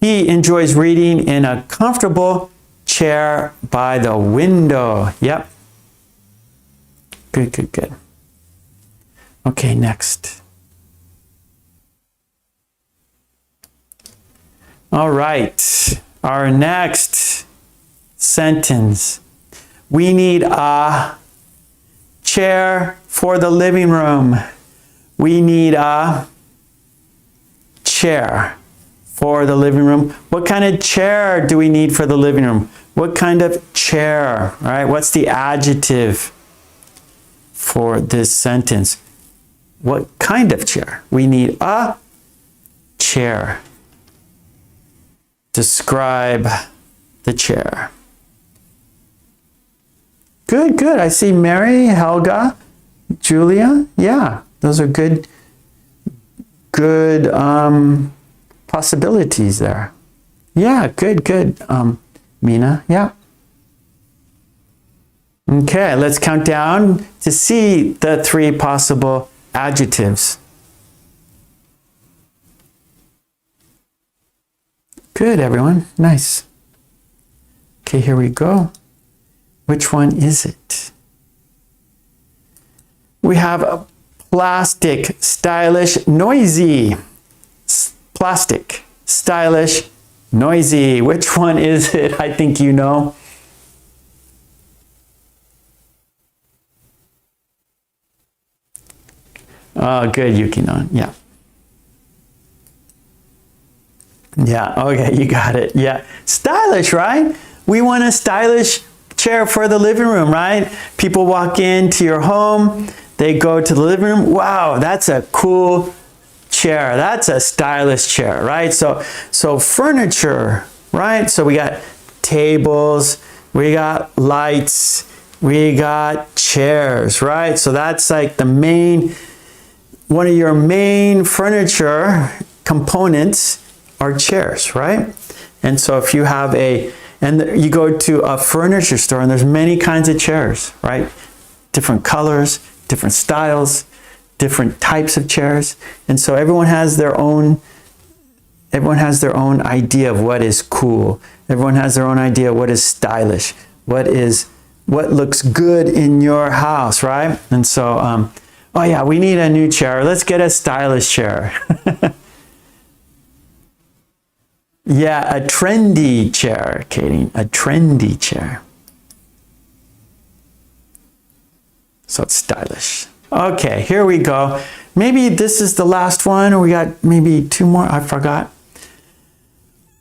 He enjoys reading in a comfortable chair by the window. Yep. Good. Okay, next. All right, our next sentence. We need a chair for the living room. We need a chair for the living room. What kind of chair do we need for the living room? What kind of chair, right? What's the adjective for this sentence? What kind of chair? We need a chair. Describe the chair. Good. I see Mary, Helga, Julia. Yeah, those are good possibilities there. Yeah, good. Mina, yeah. Okay, let's count down to see the three possible adjectives. Good, everyone. Nice. Okay, here we go. Which one is it? We have a plastic, stylish, noisy. Plastic, stylish, noisy. Which one is it? I think you know. Oh, good, Yukino. Yeah. Yeah, okay, you got it. Yeah. Stylish, right? We want a stylish chair for the living room, right? People walk into your home, they go to the living room. Wow, that's a cool chair. That's a stylish chair, right? So furniture, right? So we got tables, we got lights, We got chairs, right? So that's like the main, one of your main furniture components are chairs, right? And so if you have and you go to a furniture store and there's many kinds of chairs, right? Different colors, different styles, different types of chairs. And so everyone has their own idea of what is cool. Everyone has their own idea of what is stylish, what looks good in your house, right? And so, oh yeah, we need a new chair. Let's get a stylish chair. Yeah, a trendy chair, Katie, a trendy chair. So it's stylish. Okay, here we go. Maybe this is the last one, or we got maybe two more, I forgot.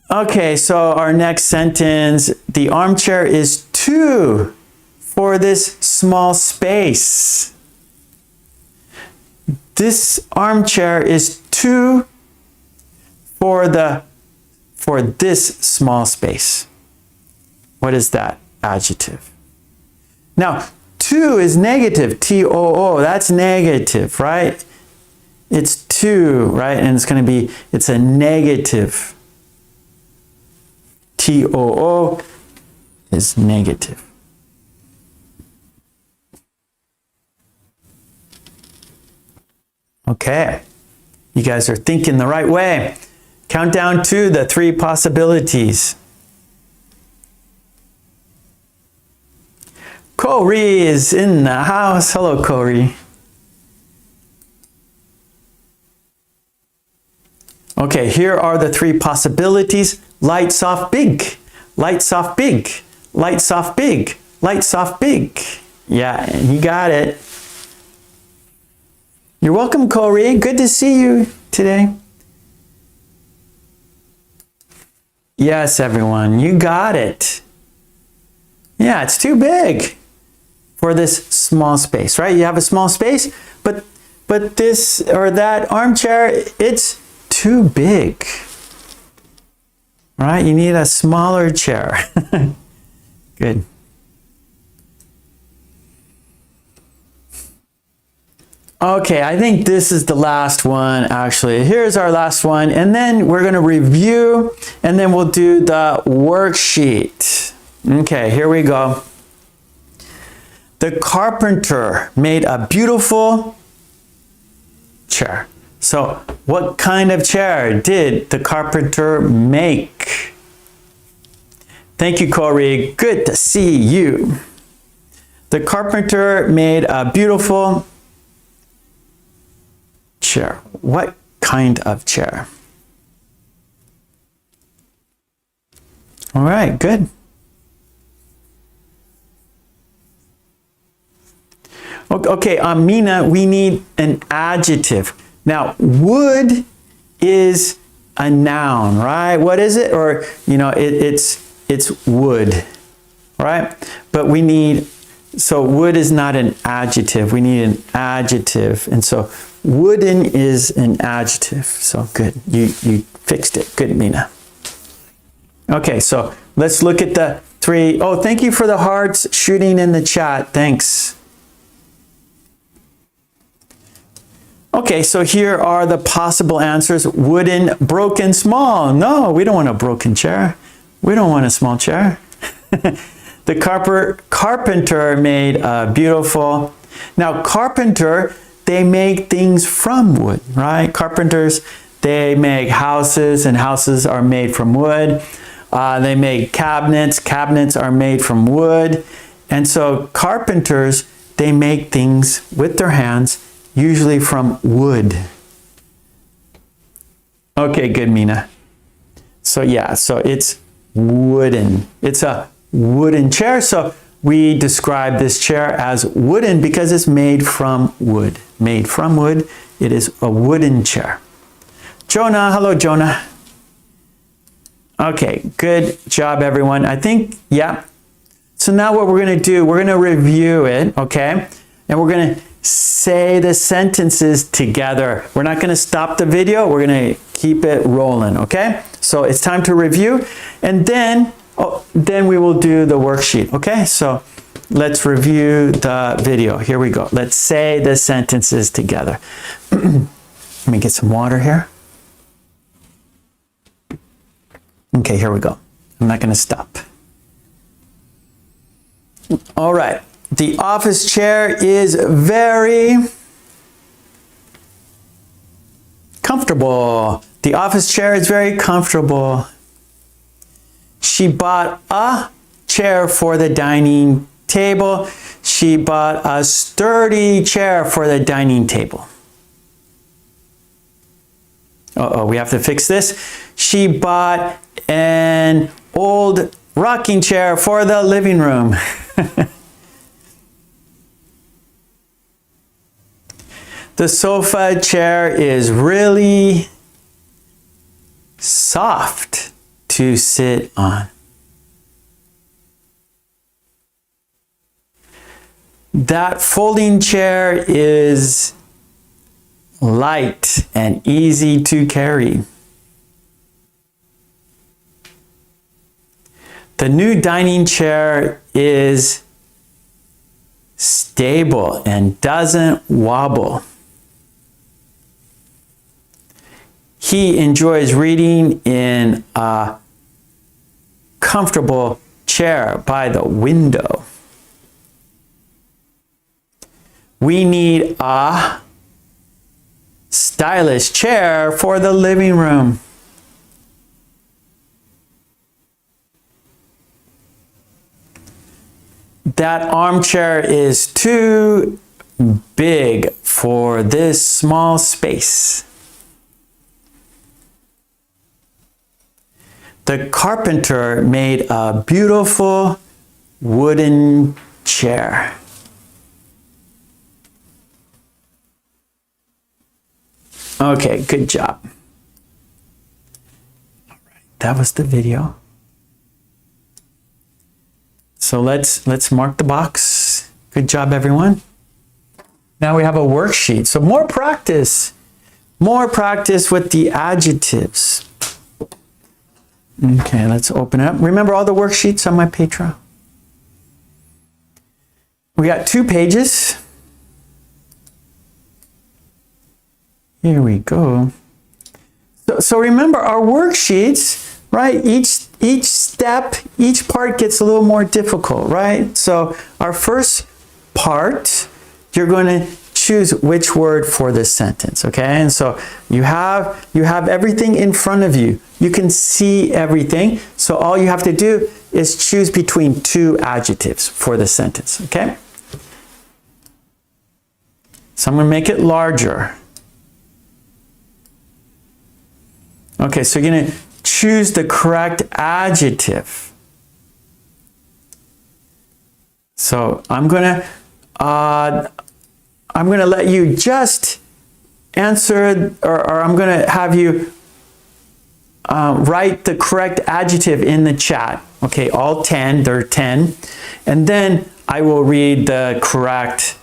Okay, so our next sentence, the armchair is too for this small space. This armchair is too for this small space. What is that adjective? Now, too is negative, T-O-O, that's negative, right? It's too, right? And it's a negative. T-O-O is negative. Okay, you guys are thinking the right way. Count down to the 3 possibilities. Corey is in the house. Hello, Corey. Okay, here are the 3 possibilities. Lights off big, lights off big, lights off big, lights off big. Yeah, you got it. You're welcome, Corey. Good to see you today. Yes, everyone, you got it. Yeah, it's too big for this small space, right? You have a small space, but this or that armchair, it's too big. Right? You need a smaller chair. Good. Okay, I think this is the last one, actually. Here's our last one, and then we're going to review, and then we'll do the worksheet. Okay, here we go. The carpenter made a beautiful chair. So, what kind of chair did the carpenter make? Thank you, Corey. Good to see you. The carpenter made a beautiful chair. What kind of chair? All right, good. Okay, Mina, we need an adjective. Now, wood is a noun, right? What is it? Or, you know, it's wood, right? But we need, so wood is not an adjective. We need an adjective. And so wooden is an adjective. So good. You fixed it. Good, Mina. Okay, so let's look at the 3. Oh, thank you for the hearts shooting in the chat. Thanks. Okay, so here are the possible answers. Wooden, broken, small. No, we don't want a broken chair. We don't want a small chair. The carpenter made a beautiful. Now, carpenter, they make things from wood, right? Carpenters, they make houses, and houses are made from wood. They make cabinets. Cabinets are made from wood. And so carpenters, they make things with their hands, usually from wood. Okay, good, Mina. So yeah, so it's wooden. It's a wooden chair. So we describe this chair as wooden because it's made from wood. Made from wood, it is a wooden chair. Jonah, hello, Jonah. Okay, good job, everyone. I think, yeah. So now what we're going to do, we're going to review it, okay? And we're going to say the sentences together. We're not going to stop the video. We're going to keep it rolling, okay? So it's time to review, and then we will do the worksheet, okay? So let's review the video. Here we go. Let's say the sentences together. Let me get some water here. Okay, here we go. I'm not going to stop. All right. The office chair is very comfortable. The office chair is very comfortable. She bought a chair for the dining table. She bought a sturdy chair for the dining table. Uh-oh, we have to fix this. She bought an old rocking chair for the living room. The sofa chair is really soft to sit on. That folding chair is light and easy to carry. The new dining chair is stable and doesn't wobble. He enjoys reading in a comfortable chair by the window. We need a stylish chair for the living room. That armchair is too big for this small space. The carpenter made a beautiful wooden chair. Okay, good job. All right, that was the video. So let's mark the box. Good job, everyone. Now we have a worksheet. So more practice with the adjectives. Okay, let's open it up. Remember all the worksheets on my Patreon? We got 2 pages. Here we go. So remember our worksheets, right? Each step, each part gets a little more difficult, right? So our first part, you're going to choose which word for this sentence, okay? And so you have everything in front of you. You can see everything. So all you have to do is choose between 2 adjectives for the sentence, okay? So I'm going to make it larger. Okay, so you're going to choose the correct adjective. So I'm going to let you just answer, or I'm going to have you write the correct adjective in the chat. Okay, all 10, there are 10. And then I will read the correct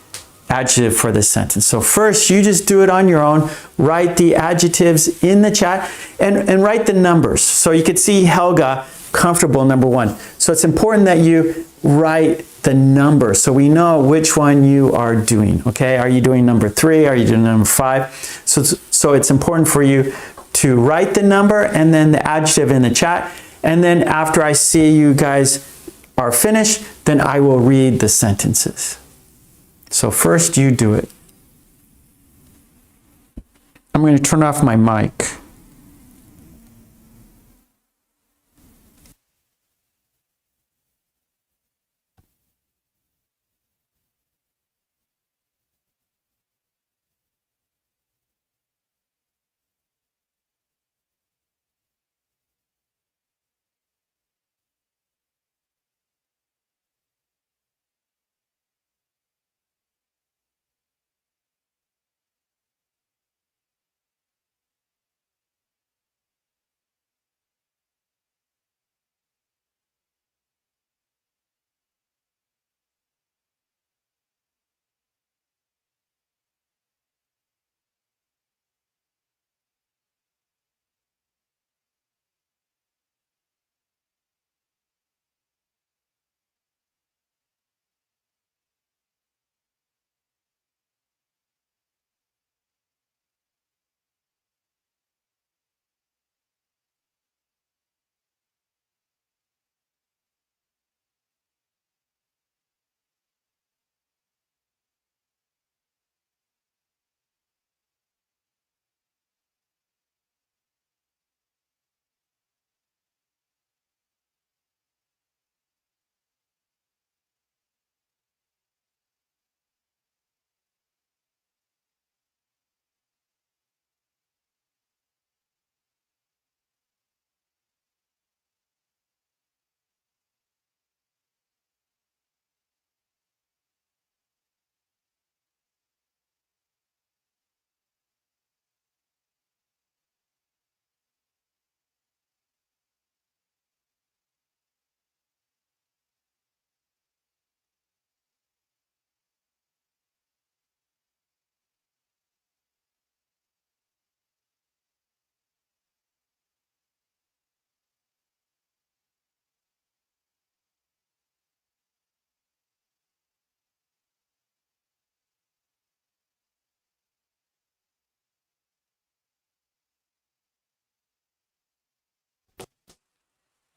adjective for this sentence. So first, you just do it on your own. Write the adjectives in the chat and write the numbers. So you could see Helga, comfortable, number 1. So it's important that you write the number so we know which one you are doing. Okay, are you doing number 3? Are you doing number 5? So it's important for you to write the number and then the adjective in the chat. And then after I see you guys are finished, then I will read the sentences. So first you do it. I'm going to turn off my mic.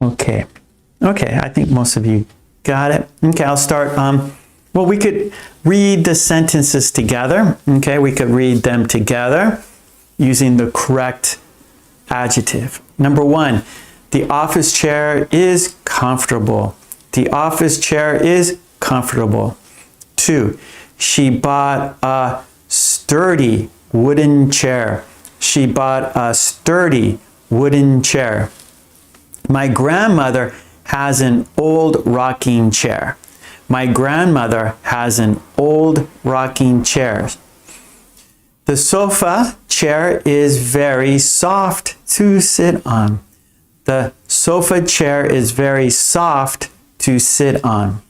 Okay. Okay, I think most of you got it. Okay, I'll start. Well, we could read the sentences together. Okay, we could read them together using the correct adjective. Number one, the office chair is comfortable. The office chair is comfortable. Two, she bought a sturdy wooden chair. She bought a sturdy wooden chair. My grandmother has an old rocking chair. My grandmother has an old rocking chair. The sofa chair is very soft to sit on. The sofa chair is very soft to sit on.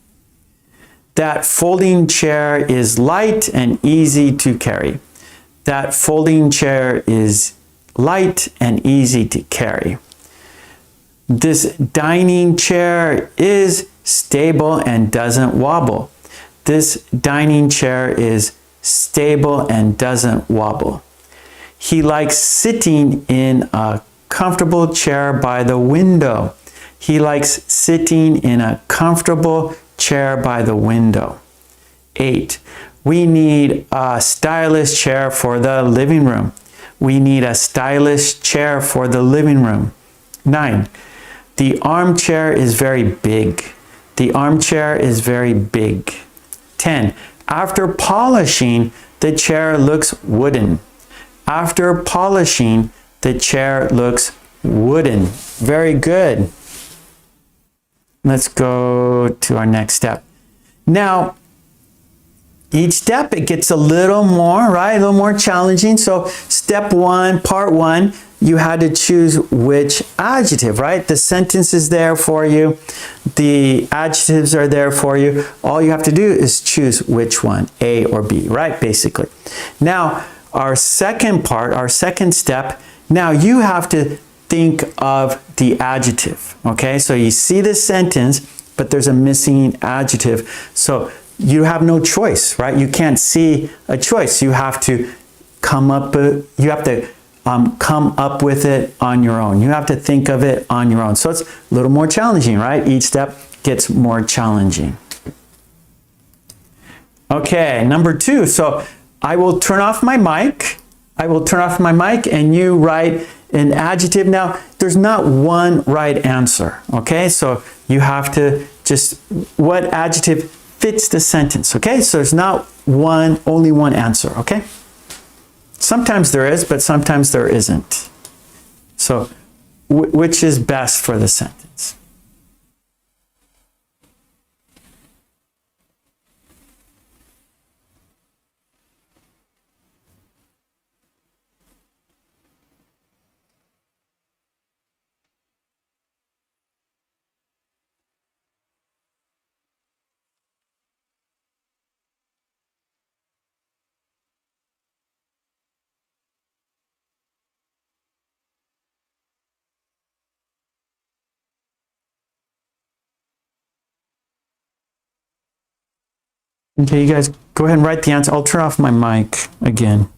That folding chair is light and easy to carry. That folding chair is light and easy to carry. This dining chair is stable and doesn't wobble. This dining chair is stable and doesn't wobble. He likes sitting in a comfortable chair by the window. He likes sitting in a comfortable chair by the window. 8. We need a stylish chair for the living room. We need a stylish chair for the living room. 9. The armchair is very big. The armchair is very big. 10. After polishing, the chair looks wooden. After polishing, the chair looks wooden. Very good. Let's go to our next step. Now, each step, it gets a little more, right? A little more challenging. So step one, part one, you had to choose which adjective, right? The sentence is there for you. The adjectives are there for you. All you have to do is choose which one, A or B, right? Basically. Now, our second part, our second step, now you have to think of the adjective, okay? So you see the sentence, but there's a missing adjective. So you have no choice, right? You can't see a choice. You have to come up with it on your own. You have to think of it on your own. So it's a little more challenging, right? Each step gets more challenging. Okay, number 2. So I will turn off my mic. I will turn off my mic and you write an adjective. Now, there's not one right answer, okay? So you have to just, what adjective fits the sentence, okay? So there's not only one answer, okay? Sometimes there is, but sometimes there isn't. So which is best for the sentence? Okay, you guys go ahead and write the answer. I'll turn off my mic again.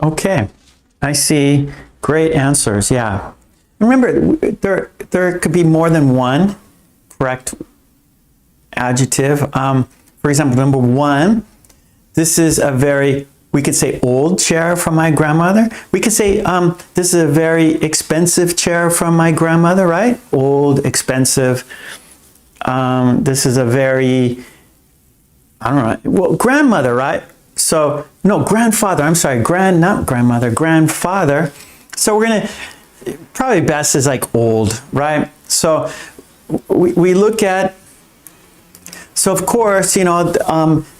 Okay, I see. Great answers. Yeah. Remember, there could be more than one correct adjective. For example, number one, this is a very, we could say old chair from my grandmother. We could say this is a very expensive chair from my grandmother, right? Old, expensive. This is a very, I don't know, well, grandmother, right? So, no, grandfather, I'm sorry, not grandmother, grandfather. So we're going to, probably best is like old, right? So we look at, so of course, you know,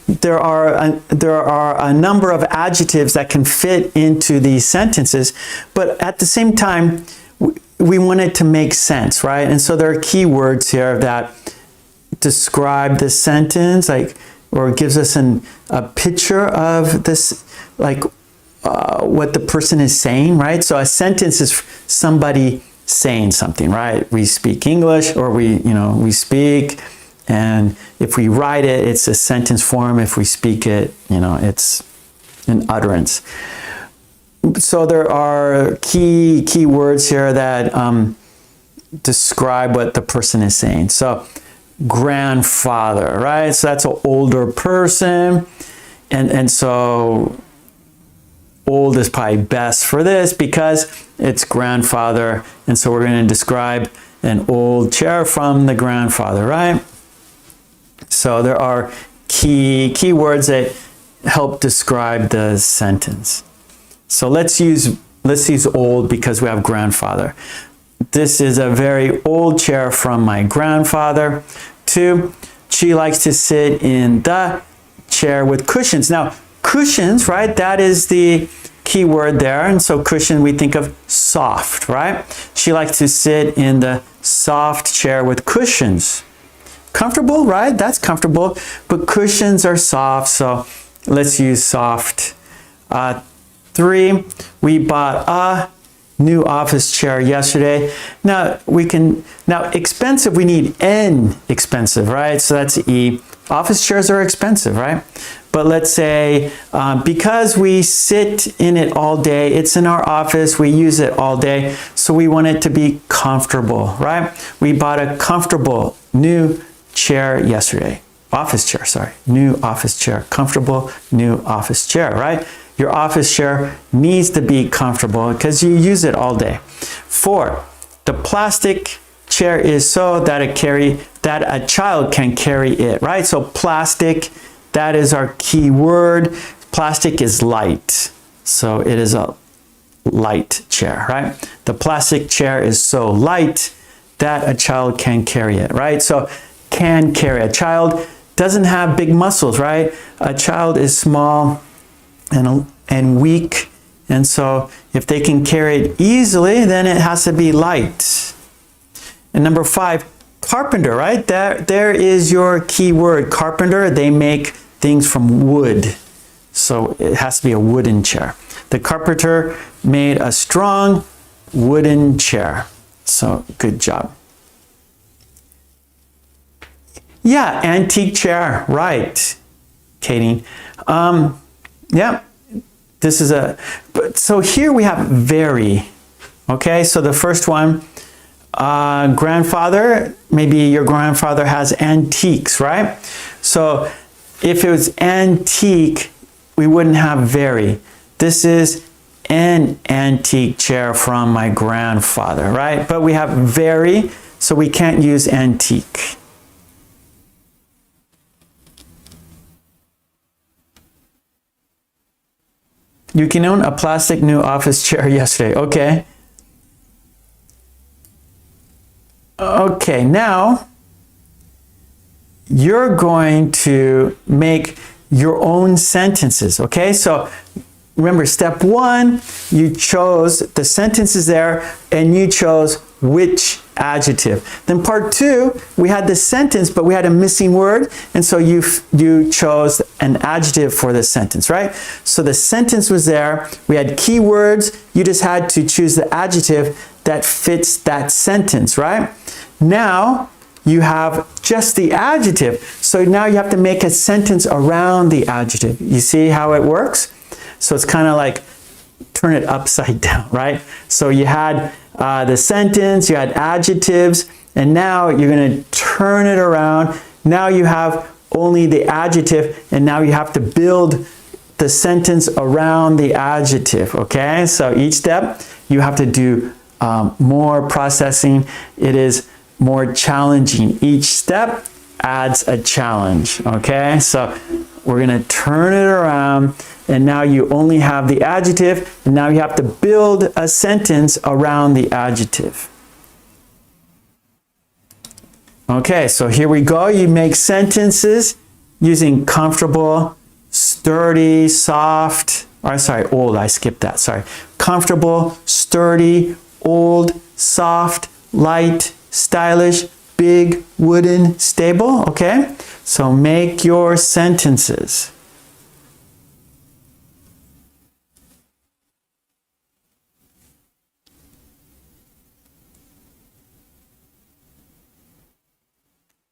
there are a number of adjectives that can fit into these sentences, but at the same time, we want it to make sense, right? And so there are key words here that describe the sentence, like, or gives us a picture of this, like what the person is saying, right? So a sentence is somebody saying something, right? We speak English, or we speak, and if we write it, it's a sentence form. If we speak it, it's an utterance. So there are key words here that describe what the person is saying. So grandfather, right? So that's an older person, and so old is probably best for this because it's grandfather, and so we're going to describe an old chair from the grandfather, right? So there are key words that help describe the sentence. So let's use old because we have grandfather. This is a very old chair from my grandfather. 2, she likes to sit in the chair with cushions. Now, cushions, right? That is the key word there. And so cushion, we think of soft, right? She likes to sit in the soft chair with cushions. Comfortable, right? That's comfortable, but cushions are soft, so let's use soft. 3, we bought a new office chair yesterday. Now expensive, we need an expensive, right? So that's E. Office chairs are expensive, right? But let's say because we sit in it all day, it's in our office, we use it all day, so we want it to be comfortable, right? We bought a comfortable new chair yesterday. Office chair, sorry. New office chair. Comfortable new office chair, right? Your office chair needs to be comfortable because you use it all day. 4, the plastic chair is so that a child can carry it, right? So plastic, that is our key word. Plastic is light. So it is a light chair, right? The plastic chair is so light that a child can carry it, right? So can carry. A child doesn't have big muscles, right? A child is small and weak, and so if they can carry it easily, then it has to be light. And number 5, carpenter, right? There is your key word, carpenter. They make things from wood, so it has to be a wooden chair. The carpenter made a strong wooden chair. So good job. Yeah, antique chair, right, Katie. Yeah, this is so here we have very, okay? So the first one, grandfather, maybe your grandfather has antiques, right? So if it was antique, we wouldn't have very. This is an antique chair from my grandfather, right? But we have very, so we can't use antique. You can own a plastic new office chair yesterday. Okay. Okay, now you're going to make your own sentences. Okay, so remember, step 1, you chose the sentences there and you chose which adjective. Then part 2, we had the sentence, but we had a missing word, and so you chose an adjective for the sentence, right? So the sentence was there, we had keywords, you just had to choose the adjective that fits that sentence, right? Now you have just the adjective, so now you have to make a sentence around the adjective. You see how it works? So it's kind of like turn it upside down, right? So you had the sentence, you had adjectives, and now you're going to turn it around. Now you have only the adjective, and now you have to build the sentence around the adjective, okay? So each step, you have to do more processing. It is more challenging. Each step adds a challenge, okay? So we're gonna turn it around, and now you only have the adjective, and now you have to build a sentence around the adjective. Okay, so here we go. You make sentences using comfortable, sturdy, soft, old, I skipped that, sorry. Comfortable, sturdy, old, soft, light, stylish, big, wooden, stable, okay? So make your sentences.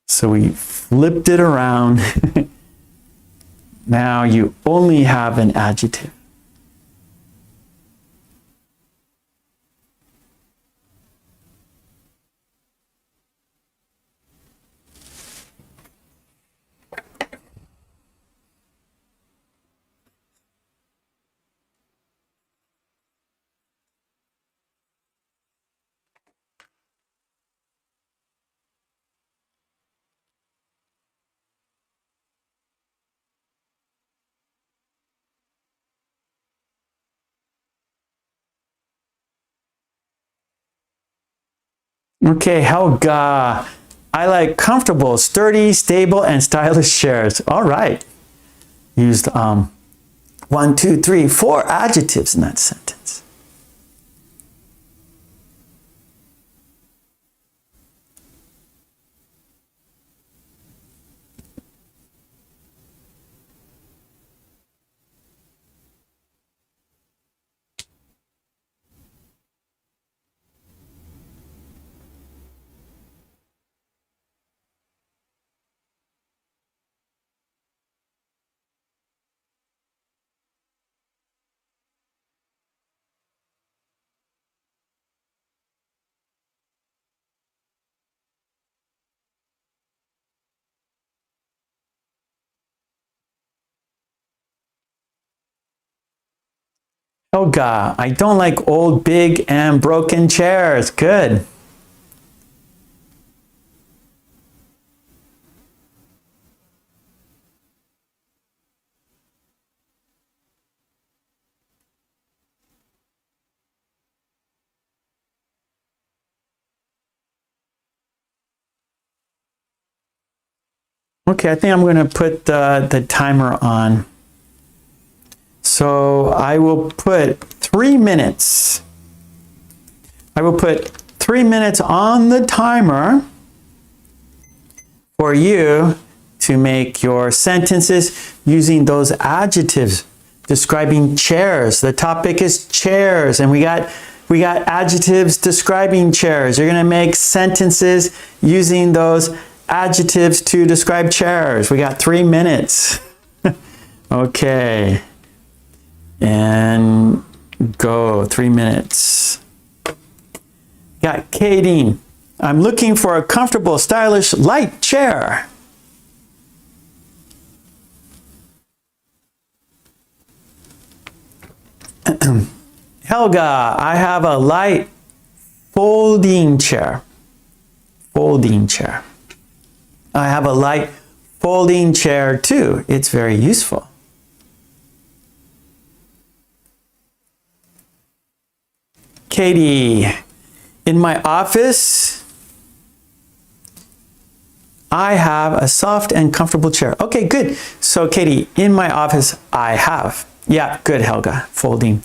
So we flipped it around. Now you only have an adjective. Okay, Helga. I like comfortable, sturdy, stable, and stylish chairs. All right. Used 1, 2, 3, 4 adjectives in that sentence. Helga, I don't like old, big, and broken chairs. Good. Okay, I think I'm going to put the timer on. So I will put 3 minutes. I will put 3 minutes on the timer for you to make your sentences using those adjectives describing chairs. The topic is chairs, and we got adjectives describing chairs. You're going to make sentences using those adjectives to describe chairs. We got 3 minutes. Okay. And go. 3 minutes. Got Katie. I'm looking for a comfortable, stylish, light chair. Helga, I have a light folding chair. Folding chair. I have a light folding chair too. It's very useful. Katie, in my office, I have a soft and comfortable chair. Okay, good. So Katie, in my office, I have. Yeah, good, Helga. Folding.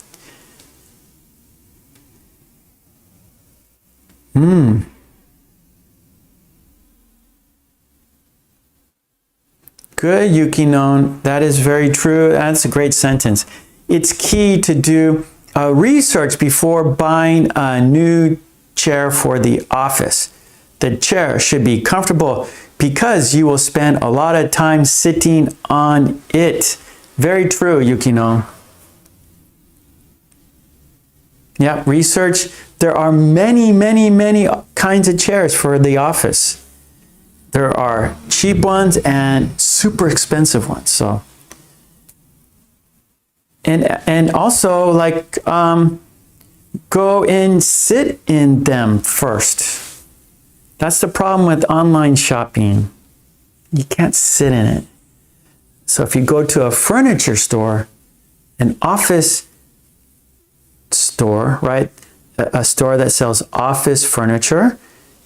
Good, Yukinon. That is very true. That's a great sentence. It's key to do research before buying a new chair for the office. The chair should be comfortable because you will spend a lot of time sitting on it. Very true, Yukinon. Yeah, research. There are many, many, many kinds of chairs for the office. There are cheap ones and super expensive ones. So, and also like go and sit in them first. That's the problem with online shopping. You can't sit in it. So if you go to a furniture store, an office store, right? A store that sells office furniture,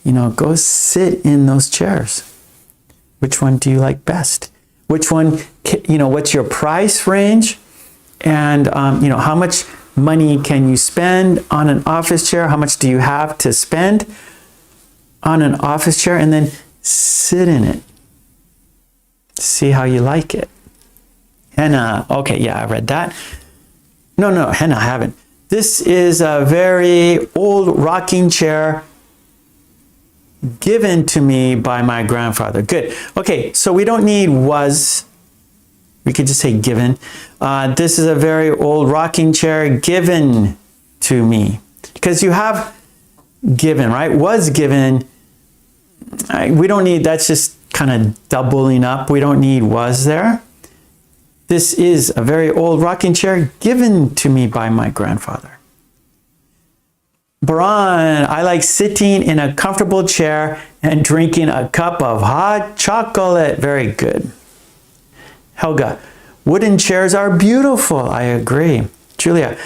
you know, go sit in those chairs. Which one do you like best? Which one, you know, what's your price range? And, you know, how much money can you spend on an office chair? How much do you have to spend on an office chair? And then sit in it. See how you like it. Henna, okay, yeah, I read that. No, henna, I haven't. This is a very old rocking chair given to me by my grandfather. Good. Okay, so we don't need was. We could just say given. This is a very old rocking chair given to me. Because you have given, right? Was given. We don't need, that's just kind of doubling up. We don't need was there. This is a very old rocking chair given to me by my grandfather. Baran, I like sitting in a comfortable chair and drinking a cup of hot chocolate. Very good. Helga, wooden chairs are beautiful. I agree. Julia,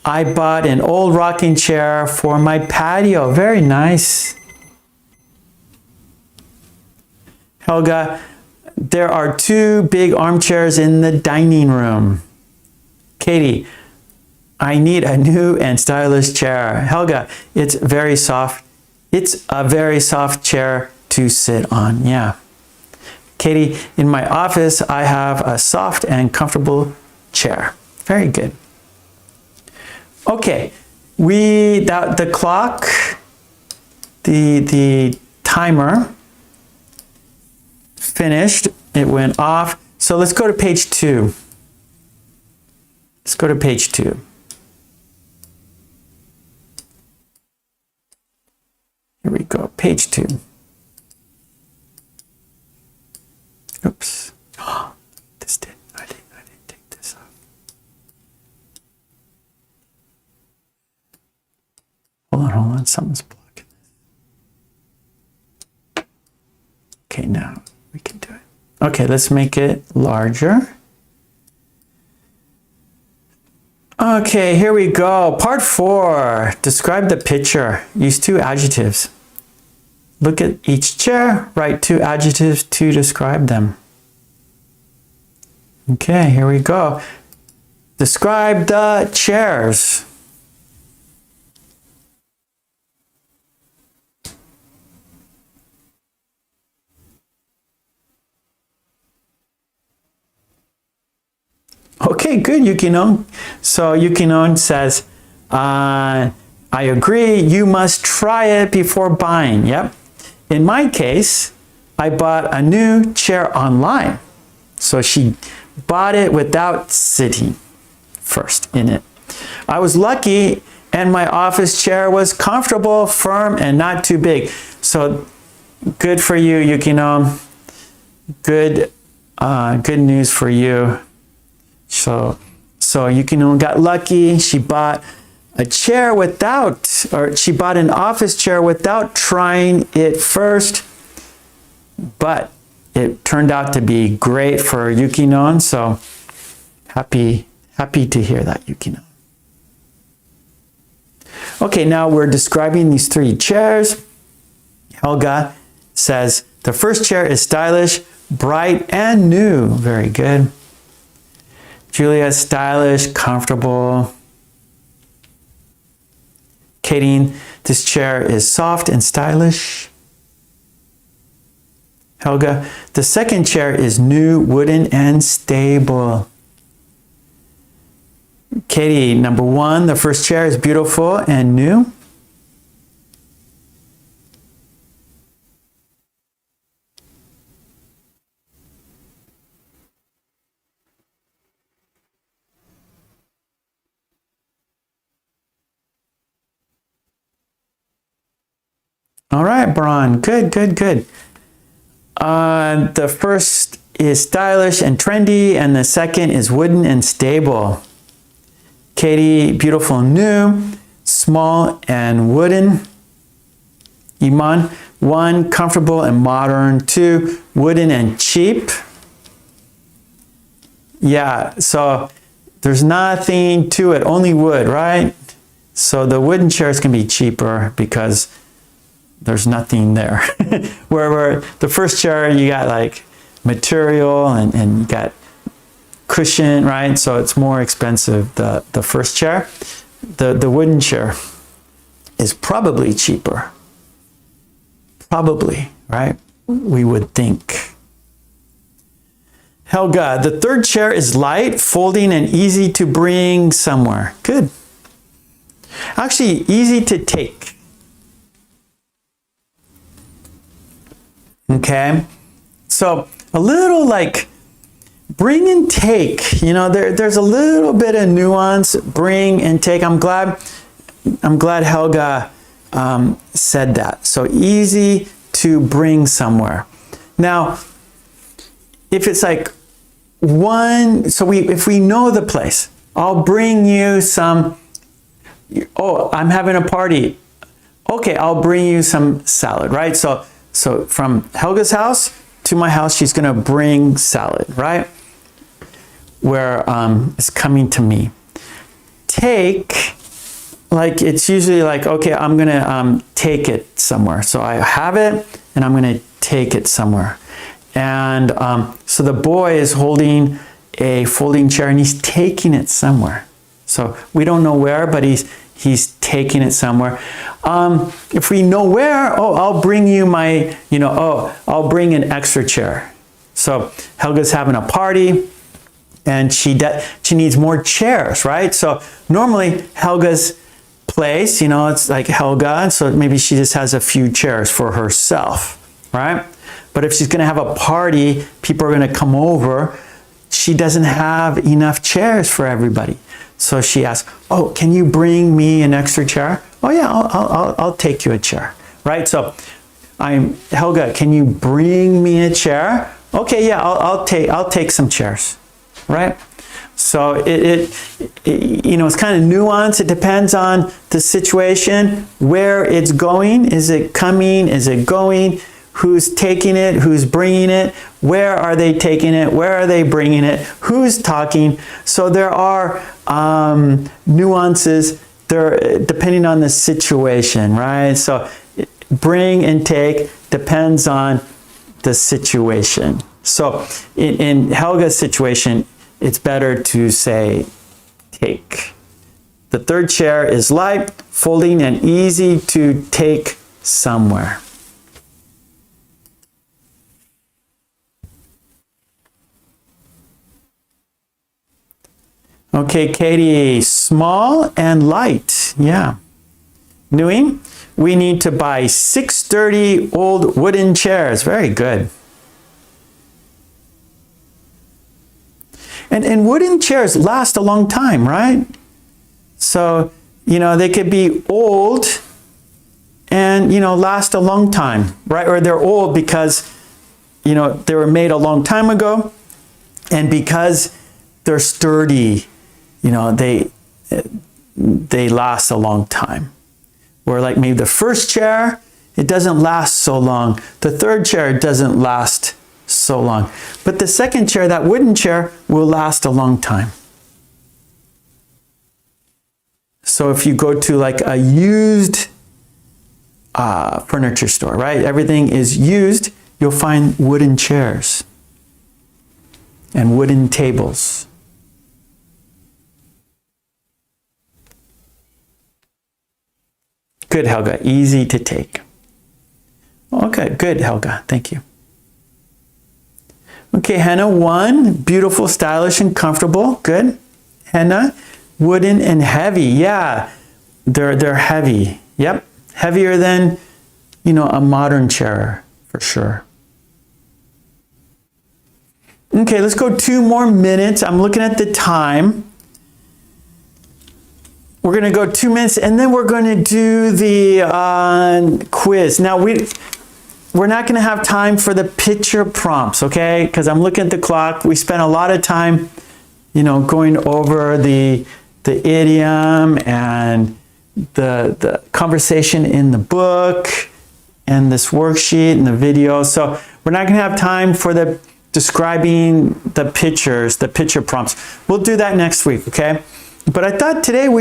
I bought an old rocking chair for my patio. Very nice. Helga, there are 2 big armchairs in the dining room. Katie, I need a new and stylish chair. Helga, it's very soft. It's a very soft chair to sit on. Yeah. Katie, in my office, I have a soft and comfortable chair. Very good. Okay, the clock, the timer finished. It went off. So let's go to page 2. Let's go to page 2. Here we go, page 2. Oops. Oh, I didn't take this off. Hold on, something's blocking this. Okay, now we can do it. Okay, let's make it larger. Okay, here we go. Part 4. Describe the picture. Use 2 adjectives. Look at each chair. Write 2 adjectives to describe them. Okay, here we go. Describe the chairs. Okay, good, Yukino. So Yukino says, I agree, you must try it before buying. Yep. In my case, I bought a new chair online. So she bought it without sitting first in it. I was lucky and my office chair was comfortable, firm, and not too big. So good for you, Yukino. Good news for you. So Yukino got lucky. She bought a chair she bought an office chair without trying it first, but it turned out to be great for Yukino. So happy to hear that, Yukino. Okay, now we're describing these 3 chairs. Helga says the first chair is stylish, bright, and new. Very good. Julia, stylish, comfortable. Katie, this chair is soft and stylish. Helga, the second chair is new, wooden, and stable. Katie, number 1, the first chair is beautiful and new. All right, Braun. Good, good, good. The first is stylish and trendy, and the second is wooden and stable. Katie, beautiful and new, small and wooden. Iman, 1, comfortable and modern. 2, wooden and cheap. Yeah, so there's nothing to it, only wood, right? So the wooden chairs can be cheaper because there's nothing there. where the first chair, you got like material and you got cushion, right? So it's more expensive, the first chair. The wooden chair is probably cheaper. Probably, right? We would think. Helga, the third chair is light, folding, and easy to bring somewhere. Good. Actually, easy to take. Okay, so a little like bring and take, you know, there's a little bit of nuance, bring and take. I'm glad Helga said that. So easy to bring somewhere. Now, if it's like one, so if we know the place, I'll bring you some, oh, I'm having a party. Okay, I'll bring you some salad, right? So from Helga's house to my house, she's gonna bring salad, right? Where it's coming to me. Take, like it's usually like, okay, I'm gonna take it somewhere. So I have it and I'm gonna take it somewhere. And so the boy is holding a folding chair and he's taking it somewhere. So we don't know where, but he's taking it somewhere. If we know where, oh, I'll bring you my, you know, oh, I'll bring an extra chair. So Helga's having a party and she needs more chairs, right? So normally Helga's place, you know, it's like Helga, so maybe she just has a few chairs for herself, right? But if she's gonna have a party, people are gonna come over, she doesn't have enough chairs for everybody. So she asks, oh, can you bring me an extra chair? Oh yeah, I'll take you a chair, right? So Helga, can you bring me a chair? Okay, yeah, I'll take some chairs, right? So it you know, it's kind of nuanced. It depends on the situation, where it's going. Is it coming? Is it going? Who's taking it? Who's bringing it? Where are they taking it? Where are they bringing it? Who's talking? So there are nuances there depending on the situation, right? So bring and take depends on the situation. So in Helga's situation, it's better to say take. The third chair is light, folding, and easy to take somewhere. Okay, Katie, small and light. Yeah. Nui, we need to buy 6 sturdy old wooden chairs. Very good. And wooden chairs last a long time, right? So, you know, they could be old and, you know, last a long time, right? Or they're old because, you know, they were made a long time ago and because they're sturdy, you know, they last a long time. Or like maybe the first chair, it doesn't last so long. The third chair doesn't last so long. But the second chair, that wooden chair, will last a long time. So if you go to like a used furniture store, right? Everything is used, you'll find wooden chairs and wooden tables. Good, Helga. Easy to take. Okay, good, Helga. Thank you. Okay, Hannah, 1. Beautiful, stylish, and comfortable. Good. Hannah, wooden and heavy. Yeah, they're heavy. Yep, heavier than, you know, a modern chair for sure. Okay, let's go 2 more minutes. I'm looking at the time. we're going to go 2 minutes, and then we're going to do the quiz. Now, we're not going to have time for the picture prompts, okay? Because I'm looking at the clock. We spent a lot of time, you know, going over the idiom and the conversation in the book and this worksheet and the video. So we're not going to have time for the describing the pictures, the picture prompts. We'll do that next week, okay? But I thought today it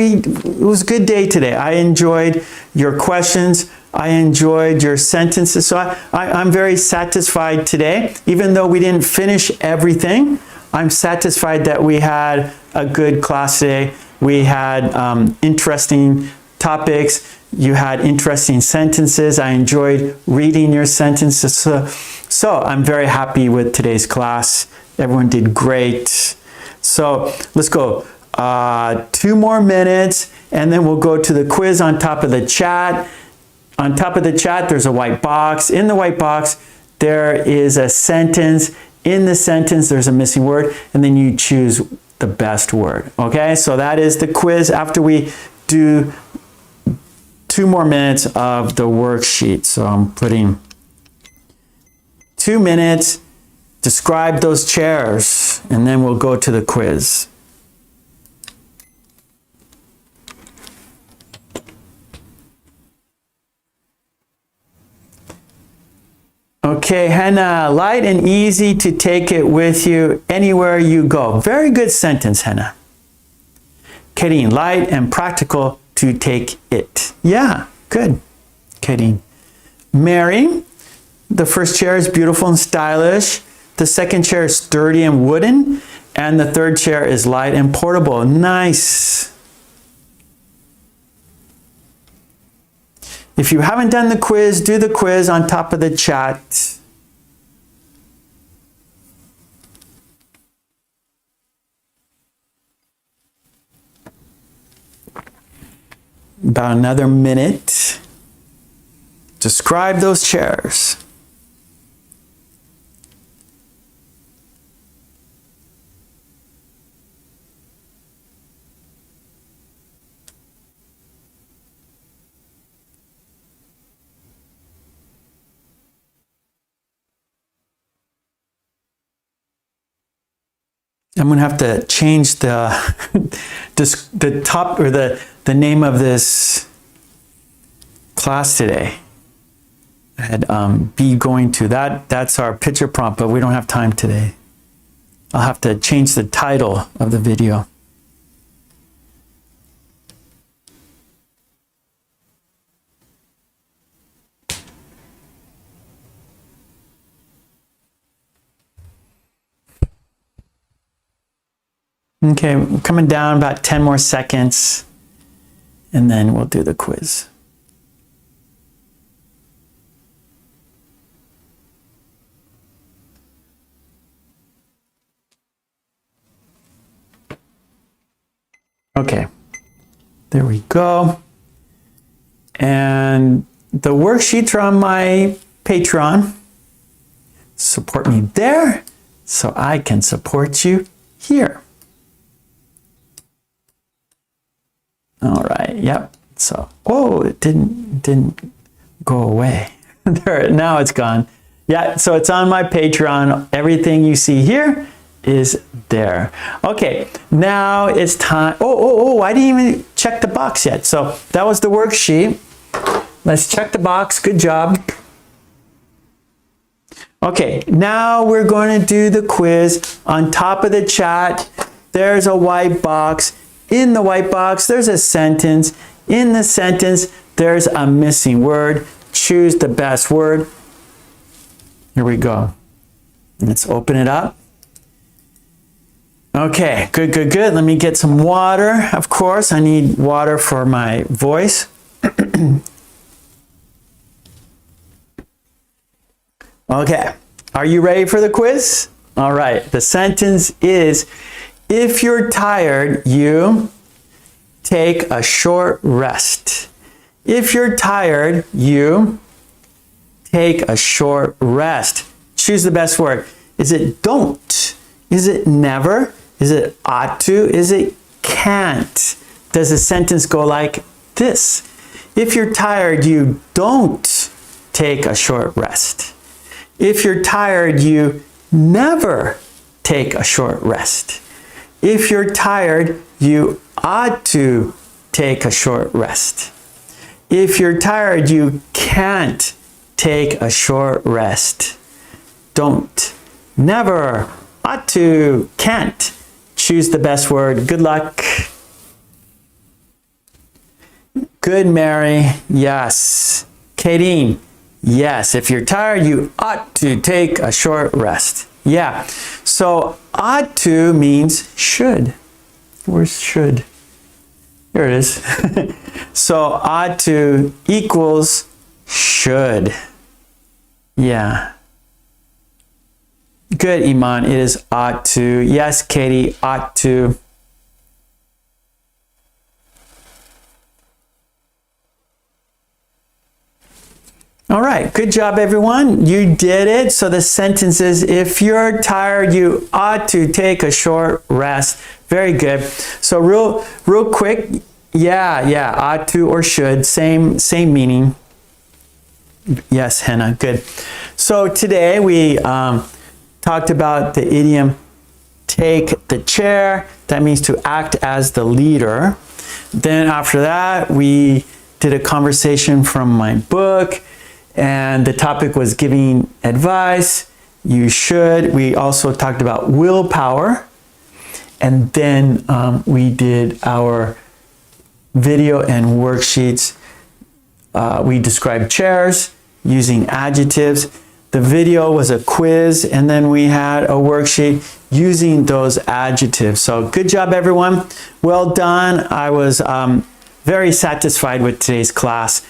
was a good day today. I enjoyed your questions. I enjoyed your sentences. So I'm very satisfied today. Even though we didn't finish everything, I'm satisfied that we had a good class today. We had interesting topics. You had interesting sentences. I enjoyed reading your sentences. So I'm very happy with today's class. Everyone did great. So let's go. 2 more minutes, and then we'll go to the quiz on top of the chat. On top of the chat, there's a white box. In the white box, there is a sentence. In the sentence, there's a missing word, and then you choose the best word. Okay, so that is the quiz after we do 2 more minutes of the worksheet. So I'm putting 2 minutes, describe those chairs, and then we'll go to the quiz. Okay, Hannah, light and easy to take it with you anywhere you go. Very good sentence, Hannah. Kadeen, light and practical to take it. Yeah, good. Kadeen. Mary, the first chair is beautiful and stylish. The second chair is sturdy and wooden. And the third chair is light and portable. Nice. If you haven't done the quiz, do the quiz on top of the chat. About another minute. Describe those chairs. I'm going to have to change the top or the name of this class today. I had be going to that's our picture prompt, but we don't have time today. I'll have to change the title of the video. Okay, we're coming down about 10 more seconds, and then we'll do the quiz. Okay, there we go. And the worksheets are on my Patreon. Support me there so I can support you here. All right, yep. So, oh, it didn't go away. There, now it's gone. Yeah, so it's on my Patreon. Everything you see here is there. Okay, now it's time. Oh, I didn't even check the box yet. So that was the worksheet. Let's check the box. Good job. Okay, now we're going to do the quiz. On top of the chat, there's a white box. In the white box, there's a sentence. In the sentence, there's a missing word. Choose the best word. Here we go. Let's open it up. Okay, good. Let me get some water. Of course, I need water for my voice. Okay, are you ready for the quiz? All right, the sentence is, if you're tired, you take a short rest. If you're tired, you take a short rest. Choose the best word. Is it don't? Is it never? Is it ought to? Is it can't? does a sentence go like this? If you're tired, you don't take a short rest. If you're tired, you never take a short rest. If you're tired, you ought to take a short rest. If you're tired, you can't take a short rest. Don't, never, ought to, can't. Choose the best word. Good luck. Good, Mary. Yes. Kadeen. Yes. If you're tired, you ought to take a short rest. Yeah. So ought to means should. Where's should? Here it is. So ought to equals should. Yeah. Good, Iman. It is ought to. Yes, Katie, ought to. All right, good job, everyone. You did it. So the sentence is, if you're tired, you ought to take a short rest. Very good. So real quick, yeah, ought to or should, same meaning. Yes, Hannah, good. So today we talked about the idiom, take the chair. That means to act as the leader. Then after that, we did a conversation from my book. And the topic was giving advice. You should. We also talked about willpower. And then we did our video and worksheets. We described chairs using adjectives. The video was a quiz. And then we had a worksheet using those adjectives. So good job, everyone. Well done. I was very satisfied with today's class.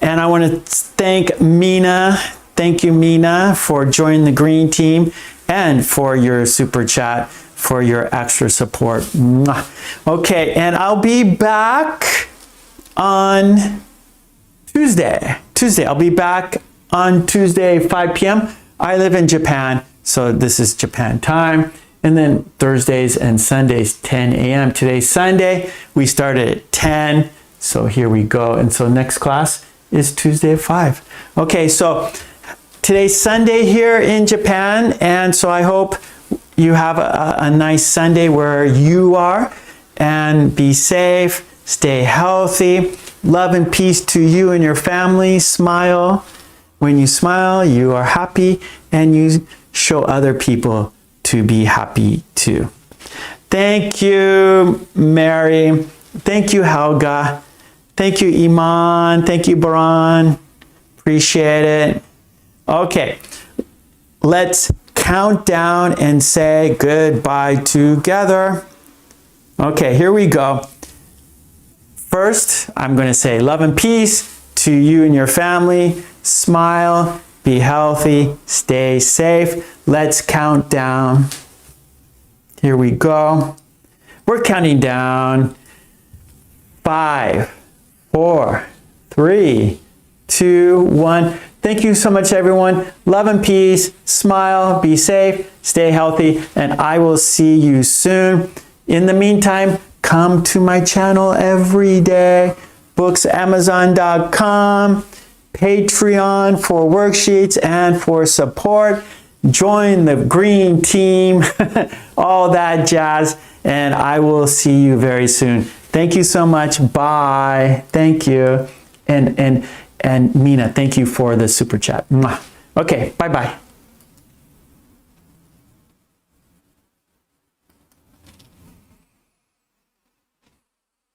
And I want to thank Mina. Thank you, Mina, for joining the green team and for your super chat, for your extra support. Mwah. Okay, and I'll be back on Tuesday. I'll be back on Tuesday, 5 p.m. I live in Japan, so this is Japan time. And then Thursdays and Sundays, 10 a.m. Today's Sunday. We started at 10, so here we go. And so next class is Tuesday at 5. Okay, so today's Sunday here in Japan, and so I hope you have a nice Sunday where you are, and be safe, stay healthy, love and peace to you and your family. Smile. When you smile, you are happy, and you show other people to be happy too. Thank you, Mary. Thank you, Helga. Thank you, Iman. Thank you, Baran. Appreciate it. Okay, let's count down and say goodbye together. Okay, here we go. First, I'm going to say love and peace to you and your family. Smile, be healthy, stay safe. Let's count down. Here we go. We're counting down. 5, 4, 3, 2, 1. Thank you so much, everyone. Love and peace. Smile, be safe, stay healthy, and I will see you soon. In the meantime, come to my channel every day. Booksamazon.com, Patreon for worksheets and for support. Join the green team, all that jazz, and I will see you very soon. Thank you so much. Bye. Thank you. And Mina, thank you for the super chat. Mwah. Okay, bye-bye.